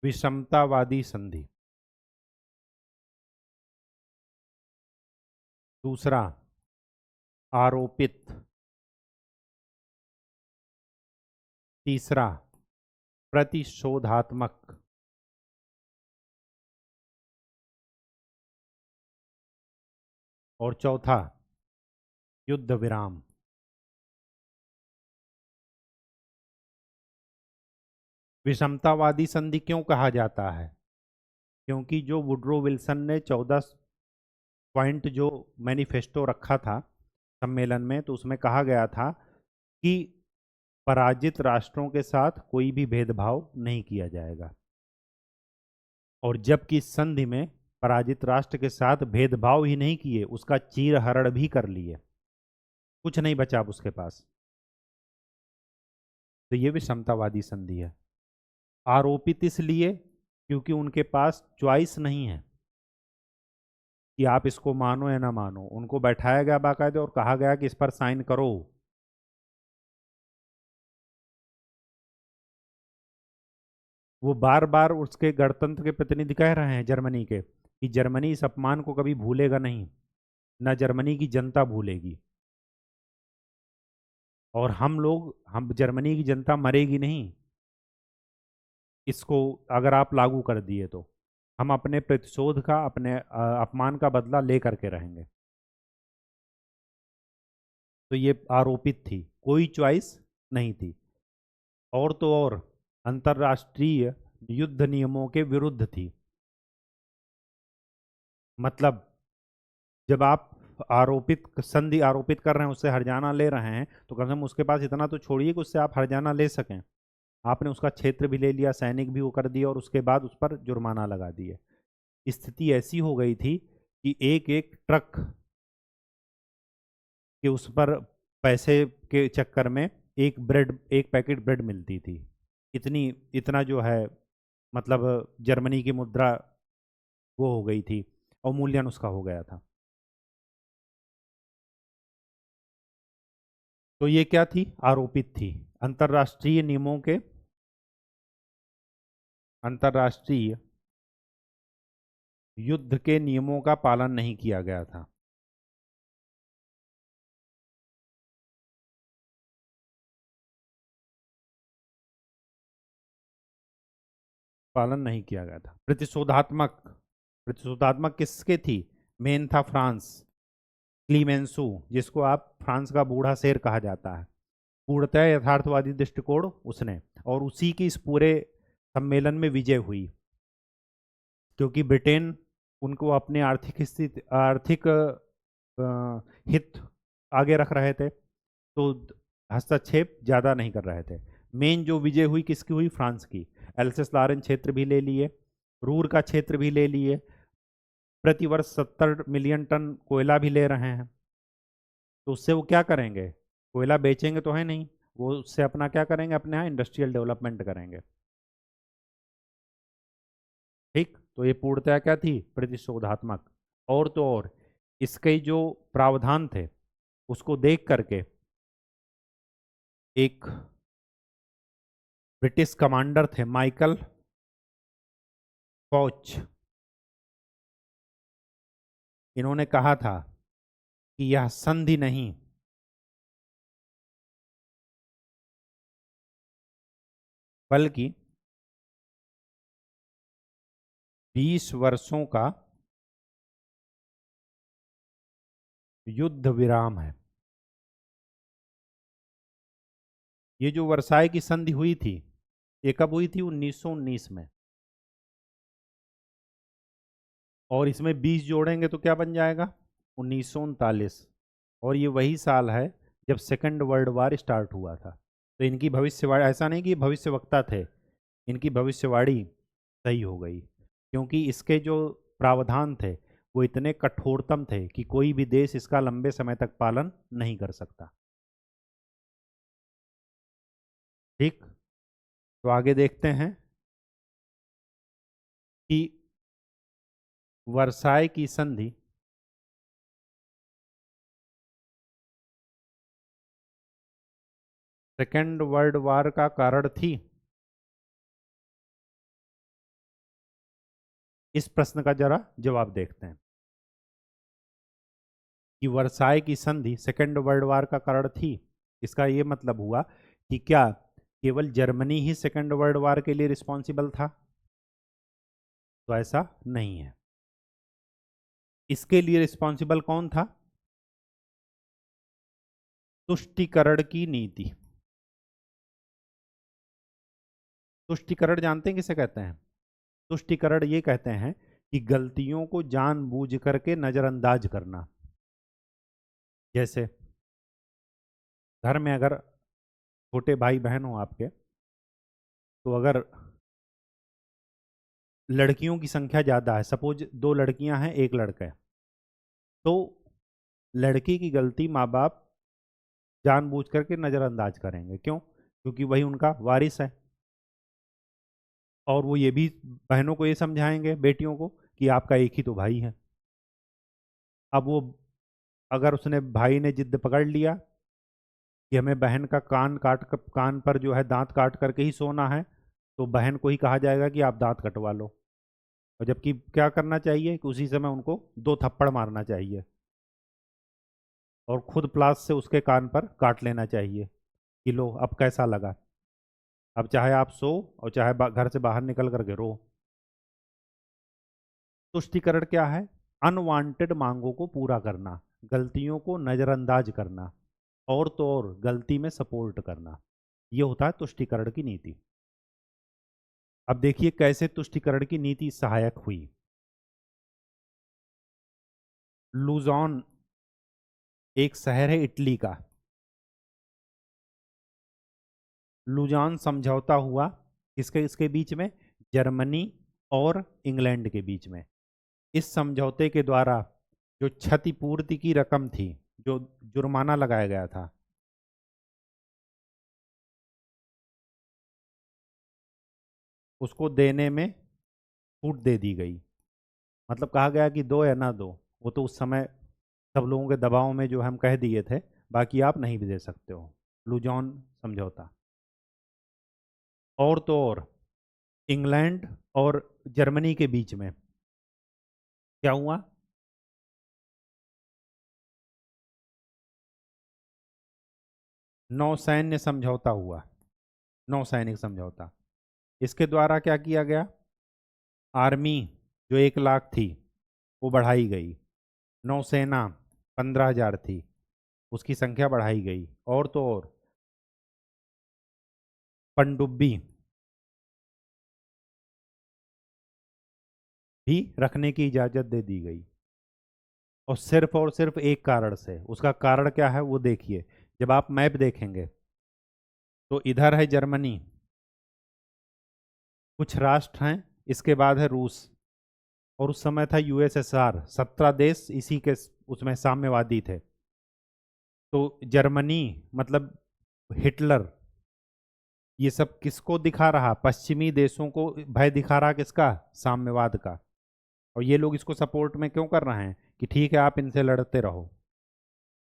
विषमतावादी संधि। दूसरा, आरोपित। तीसरा, प्रतिशोधात्मक। और चौथा, युद्ध विराम। विषमतावादी संधि क्यों कहा जाता है? क्योंकि जो वुड्रो विल्सन ने 14 पॉइंट जो मैनिफेस्टो रखा था सम्मेलन में, तो उसमें कहा गया था कि पराजित राष्ट्रों के साथ कोई भी भेदभाव नहीं किया जाएगा। और जबकि इस संधि में पराजित राष्ट्र के साथ भेदभाव ही नहीं किए, उसका चीरहरण भी कर लिए, कुछ नहीं बचा अब उसके पास। तो ये विषमतावादी संधि है। आरोपित इसलिए क्योंकि उनके पास चॉइस नहीं है कि आप इसको मानो या ना मानो। उनको बैठाया गया बाकायदे और कहा गया कि इस पर साइन करो। वो बार बार उसके गणतंत्र के प्रतिनिधि कह रहे हैं जर्मनी के कि जर्मनी इस अपमान को कभी भूलेगा नहीं, ना जर्मनी की जनता भूलेगी। और हम जर्मनी की जनता मरेगी नहीं इसको अगर आप लागू कर दिए तो। हम अपने प्रतिशोध का, अपने अपमान का बदला ले करके रहेंगे। तो ये आरोपित थी, कोई चॉइस नहीं थी। और तो और अंतर्राष्ट्रीय युद्ध नियमों के विरुद्ध थी। मतलब जब आप संधि आरोपित कर रहे हैं, उससे हर्जाना ले रहे हैं, तो कम से कम उसके पास इतना तो छोड़िए कि उससे आप हर्जाना ले सकें। आपने उसका क्षेत्र भी ले लिया, सैनिक भी वो कर दिया, और उसके बाद उस पर जुर्माना लगा दिए। स्थिति ऐसी हो गई थी कि एक एक ट्रक के उस पर पैसे के चक्कर में एक पैकेट ब्रेड मिलती थी। इतनी इतना जो है, मतलब जर्मनी की मुद्रा वो हो गई थी, अवमूल्यन उसका हो गया था। तो ये क्या थी? आरोपित थी। अंतर्राष्ट्रीय नियमों के, अंतर्राष्ट्रीय युद्ध के नियमों का पालन नहीं किया गया था। पालन नहीं किया गया था। प्रतिशोधात्मक, प्रतिशोधात्मक किसके थी? मेन था फ्रांस, क्लीमेंसू, जिसको आप फ्रांस का बूढ़ा शेर कहा जाता है। पूर्णतः यथार्थवादी दृष्टिकोण उसने, और उसी की इस पूरे सम्मेलन में विजय हुई। क्योंकि ब्रिटेन उनको अपने आर्थिक स्थिति, आर्थिक हित आगे रख रहे थे, तो हस्तक्षेप ज़्यादा नहीं कर रहे थे। मेन जो विजय हुई किसकी हुई? फ्रांस की। एल्सेस लॉरेन क्षेत्र भी ले लिए, रूर का क्षेत्र भी ले लिए, प्रतिवर्ष 70 मिलियन टन कोयला भी ले रहे हैं। तो उससे वो क्या करेंगे? कोयला बेचेंगे तो है नहीं, वो उससे अपना क्या करेंगे? अपने यहाँ इंडस्ट्रियल डेवलपमेंट करेंगे। ठीक, तो ये पूर्णतया क्या थी? प्रतिशोधात्मक। और तो और इसके जो प्रावधान थे उसको देख करके एक ब्रिटिश कमांडर थे माइकल फॉच, इन्होंने कहा था कि यह संधि नहीं बल्कि 20 वर्षों का युद्ध विराम है। ये जो वर्साई की संधि हुई थी, ये कब हुई थी? 1919 में। और इसमें 20 जोड़ेंगे तो क्या बन जाएगा? 1939। और ये वही साल है जब सेकंड वर्ल्ड वार स्टार्ट हुआ था। तो इनकी भविष्यवाणी, ऐसा नहीं कि भविष्यवक्ता थे, इनकी भविष्यवाणी सही हो गई, क्योंकि इसके जो प्रावधान थे वो इतने कठोरतम थे कि कोई भी देश इसका लंबे समय तक पालन नहीं कर सकता। ठीक, तो आगे देखते हैं कि वर्साई की संधि सेकेंड वर्ल्ड वार का कारण थी। इस प्रश्न का जरा जवाब देखते हैं कि वर्साई की संधि सेकेंड वर्ल्ड वार का कारण थी। इसका ये मतलब हुआ कि क्या केवल जर्मनी ही सेकेंड वर्ल्ड वार के लिए रिस्पॉन्सिबल था? तो ऐसा नहीं है। इसके लिए रिस्पॉन्सिबल कौन था? तुष्टीकरण की नीति। तुष्टीकरण जानते हैं किसे कहते हैं? तुष्टीकरण ये कहते हैं कि गलतियों को जानबूझ करके नजरअंदाज करना। जैसे घर में अगर छोटे भाई बहन हो आपके, तो अगर लड़कियों की संख्या ज़्यादा है, सपोज 2 लड़कियां हैं 1 लड़का है, तो लड़की की गलती माँ बाप जानबूझ करके नज़रअंदाज करेंगे। क्यों? क्योंकि वही उनका वारिस है। और वो ये भी बहनों को ये समझाएंगे, बेटियों को, कि आपका एक ही तो भाई है। अब वो, अगर उसने, भाई ने जिद पकड़ लिया कि हमें बहन का कान पर जो है दांत काट करके ही सोना है, तो बहन को ही कहा जाएगा कि आप दांत कटवा लो। और जबकि क्या करना चाहिए कि उसी समय उनको 2 थप्पड़ मारना चाहिए और खुद प्लास से उसके कान पर काट लेना चाहिए कि लो अब कैसा लगा। अब चाहे आप सो और चाहे घर से बाहर निकल करके रो। तुष्टिकरण क्या है? अनवांटेड मांगों को पूरा करना, गलतियों को नज़रअंदाज करना, और तो और गलती में सपोर्ट करना। ये होता है तुष्टिकरण की नीति। अब देखिए कैसे तुष्टिकरण की नीति सहायक हुई। लुजॉन एक शहर है इटली का। लुजान समझौता हुआ किसके इसके बीच में? जर्मनी और इंग्लैंड के बीच में। इस समझौते के द्वारा जो क्षतिपूर्ति की रकम थी, जो जुर्माना लगाया गया था, उसको देने में छूट दे दी गई। मतलब कहा गया कि दो या ना दो, वो तो उस समय सब लोगों के दबाव में जो हम कह दिए थे, बाकी आप नहीं भी दे सकते हो। लुजॉन समझौता। और तो और इंग्लैंड और जर्मनी के बीच में क्या हुआ? नौसैन्य समझौता हुआ। नौसैनिक समझौता। इसके द्वारा क्या किया गया? आर्मी जो 1 लाख थी वो बढ़ाई गई। नौसेना 15,000 थी, उसकी संख्या बढ़ाई गई। और तो और पनडुब्बी भी रखने की इजाज़त दे दी गई, और सिर्फ एक कारण से। उसका कारण क्या है वो देखिए। जब आप मैप देखेंगे तो इधर है जर्मनी, कुछ राष्ट्र हैं, इसके बाद है रूस, और उस समय था यूएसएसआर, 17 देश इसी के उसमें साम्यवादी थे। तो जर्मनी मतलब हिटलर, ये सब किसको दिखा रहा? पश्चिमी देशों को भय दिखा रहा, किसका? साम्यवाद का। और ये लोग इसको सपोर्ट में क्यों कर रहे हैं कि ठीक है आप इनसे लड़ते रहो,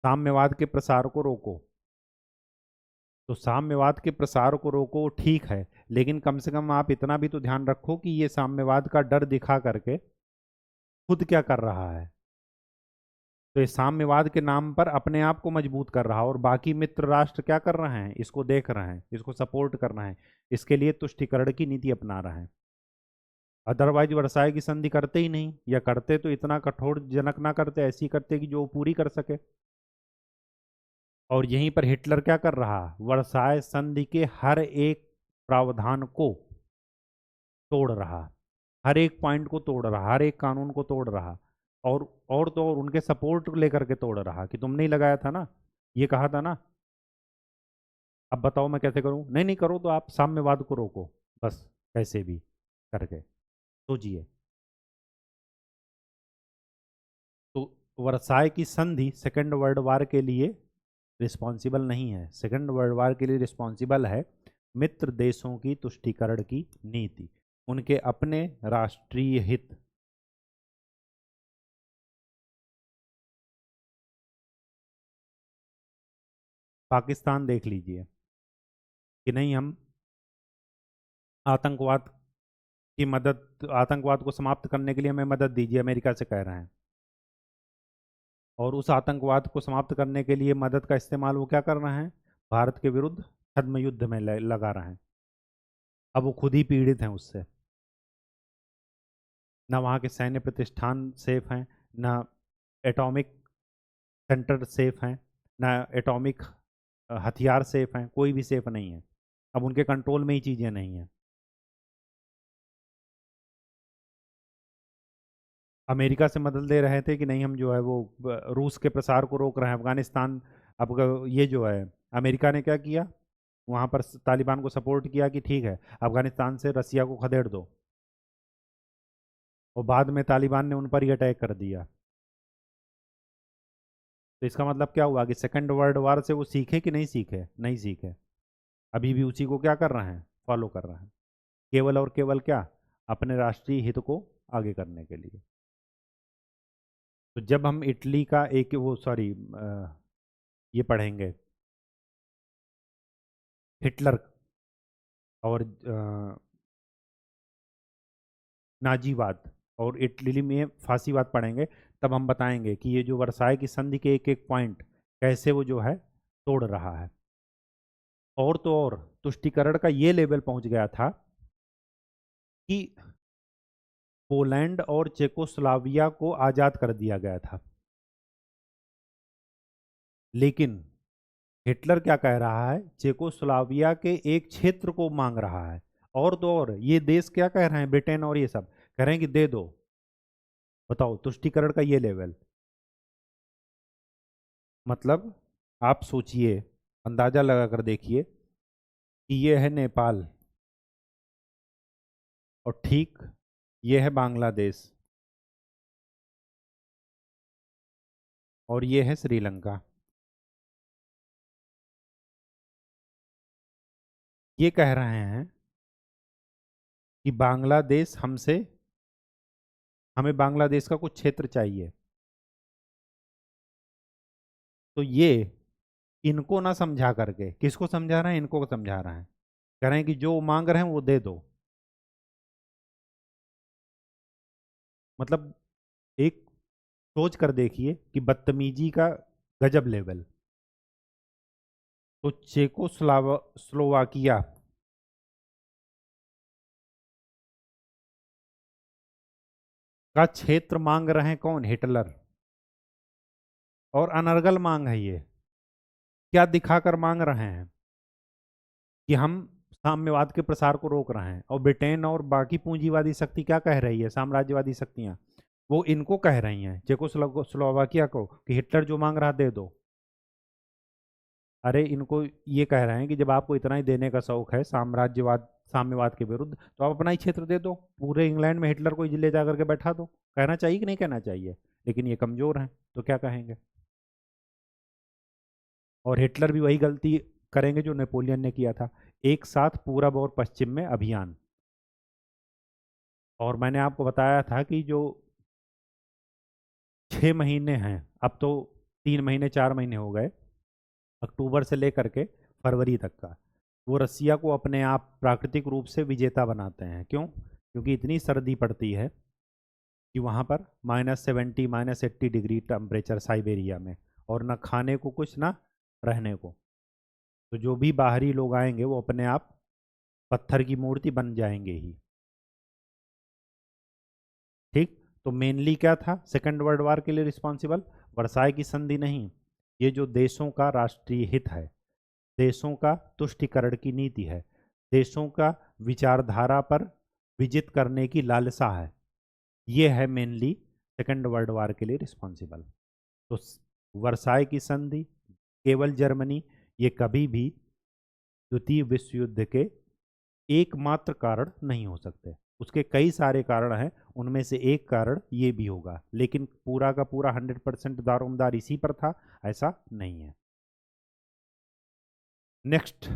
साम्यवाद के प्रसार को रोको। तो साम्यवाद के प्रसार को रोको ठीक है, लेकिन कम से कम आप इतना भी तो ध्यान रखो कि ये साम्यवाद का डर दिखा करके खुद क्या कर रहा है। तो ये साम्यवाद के नाम पर अपने आप को मजबूत कर रहा है, और बाकी मित्र राष्ट्र क्या कर रहे हैं? इसको देख रहे हैं, इसको सपोर्ट कर रहे हैं, इसके लिए तुष्टीकरण की नीति अपना रहे हैं। अदरवाइज वर्साई की संधि करते ही नहीं, या करते तो इतना कठोर जनक ना करते, ऐसी करते कि जो वो पूरी कर सके। और यहीं पर हिटलर क्या कर रहा? वर्साई संधि के हर एक प्रावधान को तोड़ रहा, हर एक पॉइंट को तोड़ रहा, हर एक कानून को तोड़ रहा। और तो और उनके सपोर्ट लेकर के तोड़ रहा कि तुमने ही लगाया था ना, ये कहा था ना, अब बताओ मैं कैसे करूं? नहीं नहीं करो तो आप साम्यवाद को रोको, बस कैसे भी करके। सोचिए। तो वर्साई की संधि सेकेंड वर्ल्ड वार के लिए रिस्पॉन्सिबल नहीं है। सेकेंड वर्ल्ड वार के लिए रिस्पॉन्सिबल है मित्र देशों की तुष्टीकरण की नीति, उनके अपने राष्ट्रीय हित। पाकिस्तान देख लीजिए कि नहीं, हम आतंकवाद की मदद, आतंकवाद को समाप्त करने के लिए हमें मदद दीजिए, अमेरिका से कह रहे हैं। और उस आतंकवाद को समाप्त करने के लिए मदद का इस्तेमाल वो क्या कर रहे हैं? भारत के विरुद्ध छद्म युद्ध में लगा रहे हैं। अब वो खुद ही पीड़ित हैं उससे। ना वहाँ के सैन्य प्रतिष्ठान सेफ हैं, ना एटॉमिक सेंटर सेफ हैं, ना एटॉमिक हथियार सेफ हैं, कोई भी सेफ नहीं है। अब उनके कंट्रोल में ही चीज़ें नहीं हैं। अमेरिका से मदद ले रहे थे कि नहीं, हम जो है वो रूस के प्रसार को रोक रहे हैं अफगानिस्तान। अब ये जो है, अमेरिका ने क्या किया? वहाँ पर तालिबान को सपोर्ट किया कि ठीक है अफगानिस्तान से रसिया को खदेड़ दो, और बाद में तालिबान ने उन पर ही अटैक कर दिया। तो इसका मतलब क्या हुआ कि सेकेंड वर्ल्ड वार से वो सीखे कि नहीं सीखे? नहीं सीखे, अभी भी उसी को क्या कर रहे हैं? फॉलो कर रहे हैं, केवल और केवल क्या? अपने राष्ट्रीय हित को आगे करने के लिए। तो जब हम इटली का एक वो सॉरी ये पढ़ेंगे, हिटलर और नाजीवाद और इटली में फांसीवाद पढ़ेंगे, तब हम बताएंगे कि ये जो वर्साई की संधि के एक एक पॉइंट कैसे वो जो है तोड़ रहा है। और तो और तुष्टीकरण का ये लेवल पहुंच गया था कि पोलैंड और चेकोस्लोवाकिया को आज़ाद कर दिया गया था। लेकिन हिटलर क्या कह रहा है? चेकोस्लोवाकिया के एक क्षेत्र को मांग रहा है। और तो और ये देश क्या कह रहे हैं? ब्रिटेन और ये सब कह रहे हैं कि दे दो। बताओ तुष्टीकरण का ये लेवल। मतलब आप सोचिए, अंदाजा लगा कर देखिए कि ये है नेपाल, और ठीक ये है बांग्लादेश, और ये है श्रीलंका। ये कह रहे हैं कि बांग्लादेश हमसे, हमें बांग्लादेश का कुछ क्षेत्र चाहिए। तो ये इनको ना समझा करके, किसको समझा रहे हैं? इनको समझा रहे हैं, कह रहे हैं कि जो मांग रहे हैं वो दे दो। मतलब एक सोच कर देखिए कि बदतमीजी का गजब लेवल। तो स्लोवाकिया का क्षेत्र मांग रहे हैं कौन? हिटलर। और अनर्गल मांग है ये। क्या दिखाकर मांग रहे हैं? कि हम साम्यवाद के प्रसार को रोक रहे हैं। और ब्रिटेन और बाकी पूंजीवादी शक्ति क्या कह रही है, साम्राज्यवादी शक्तियां, वो इनको कह रही हैं चेकोस्लोवाकिया को कि हिटलर जो मांग रहा दे दो। अरे इनको ये कह रहे हैं कि जब आपको इतना ही देने का शौक है साम्राज्यवाद साम्यवाद के विरुद्ध, तो आप अपना ही क्षेत्र दे दो, पूरे इंग्लैंड में हिटलर को ले जा करके बैठा दो। कहना चाहिए कि नहीं कहना चाहिए? लेकिन ये कमजोर हैं तो क्या कहेंगे। और हिटलर भी वही गलती करेंगे जो नेपोलियन ने किया था, एक साथ पूरब और पश्चिम में अभियान। और मैंने आपको बताया था कि जो 6 महीने हैं, अब तो 3 महीने 4 महीने हो गए, अक्टूबर से लेकर के फरवरी तक का, वो रसिया को अपने आप प्राकृतिक रूप से विजेता बनाते हैं। क्यों? क्योंकि इतनी सर्दी पड़ती है कि वहाँ पर -70 -80 डिग्री टेम्परेचर साइबेरिया में, और ना खाने को कुछ ना रहने को। तो जो भी बाहरी लोग आएंगे वो अपने आप पत्थर की मूर्ति बन जाएंगे ही। ठीक, तो मेनली क्या था सेकेंड वर्ल्ड वार के लिए रिस्पॉन्सिबल? वर्साई की संधि नहीं, ये जो देशों का राष्ट्रीय हित है, देशों का तुष्टिकरण की नीति है, देशों का विचारधारा पर विजित करने की लालसा है, ये है मेनली सेकेंड वर्ल्ड वार के लिए रिस्पॉन्सिबल। तो वर्साई की संधि, केवल जर्मनी, ये कभी भी द्वितीय विश्व युद्ध के एकमात्र कारण नहीं हो सकते। उसके कई सारे कारण हैं, उनमें से एक कारण ये भी होगा, लेकिन पूरा का पूरा 100% दारोमदार इसी पर था, ऐसा नहीं है। नेक्स्ट,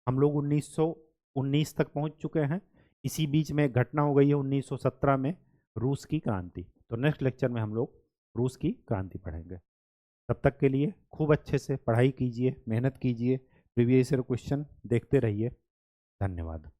हम लोग 1919 तक पहुंच चुके हैं। इसी बीच में एक घटना हो गई है 1917 में, रूस की क्रांति। तो नेक्स्ट लेक्चर में हम लोग रूस की क्रांति पढ़ेंगे। तब तक के लिए खूब अच्छे से पढ़ाई कीजिए, मेहनत कीजिए, प्रीवियस ईयर क्वेश्चन देखते रहिए। धन्यवाद।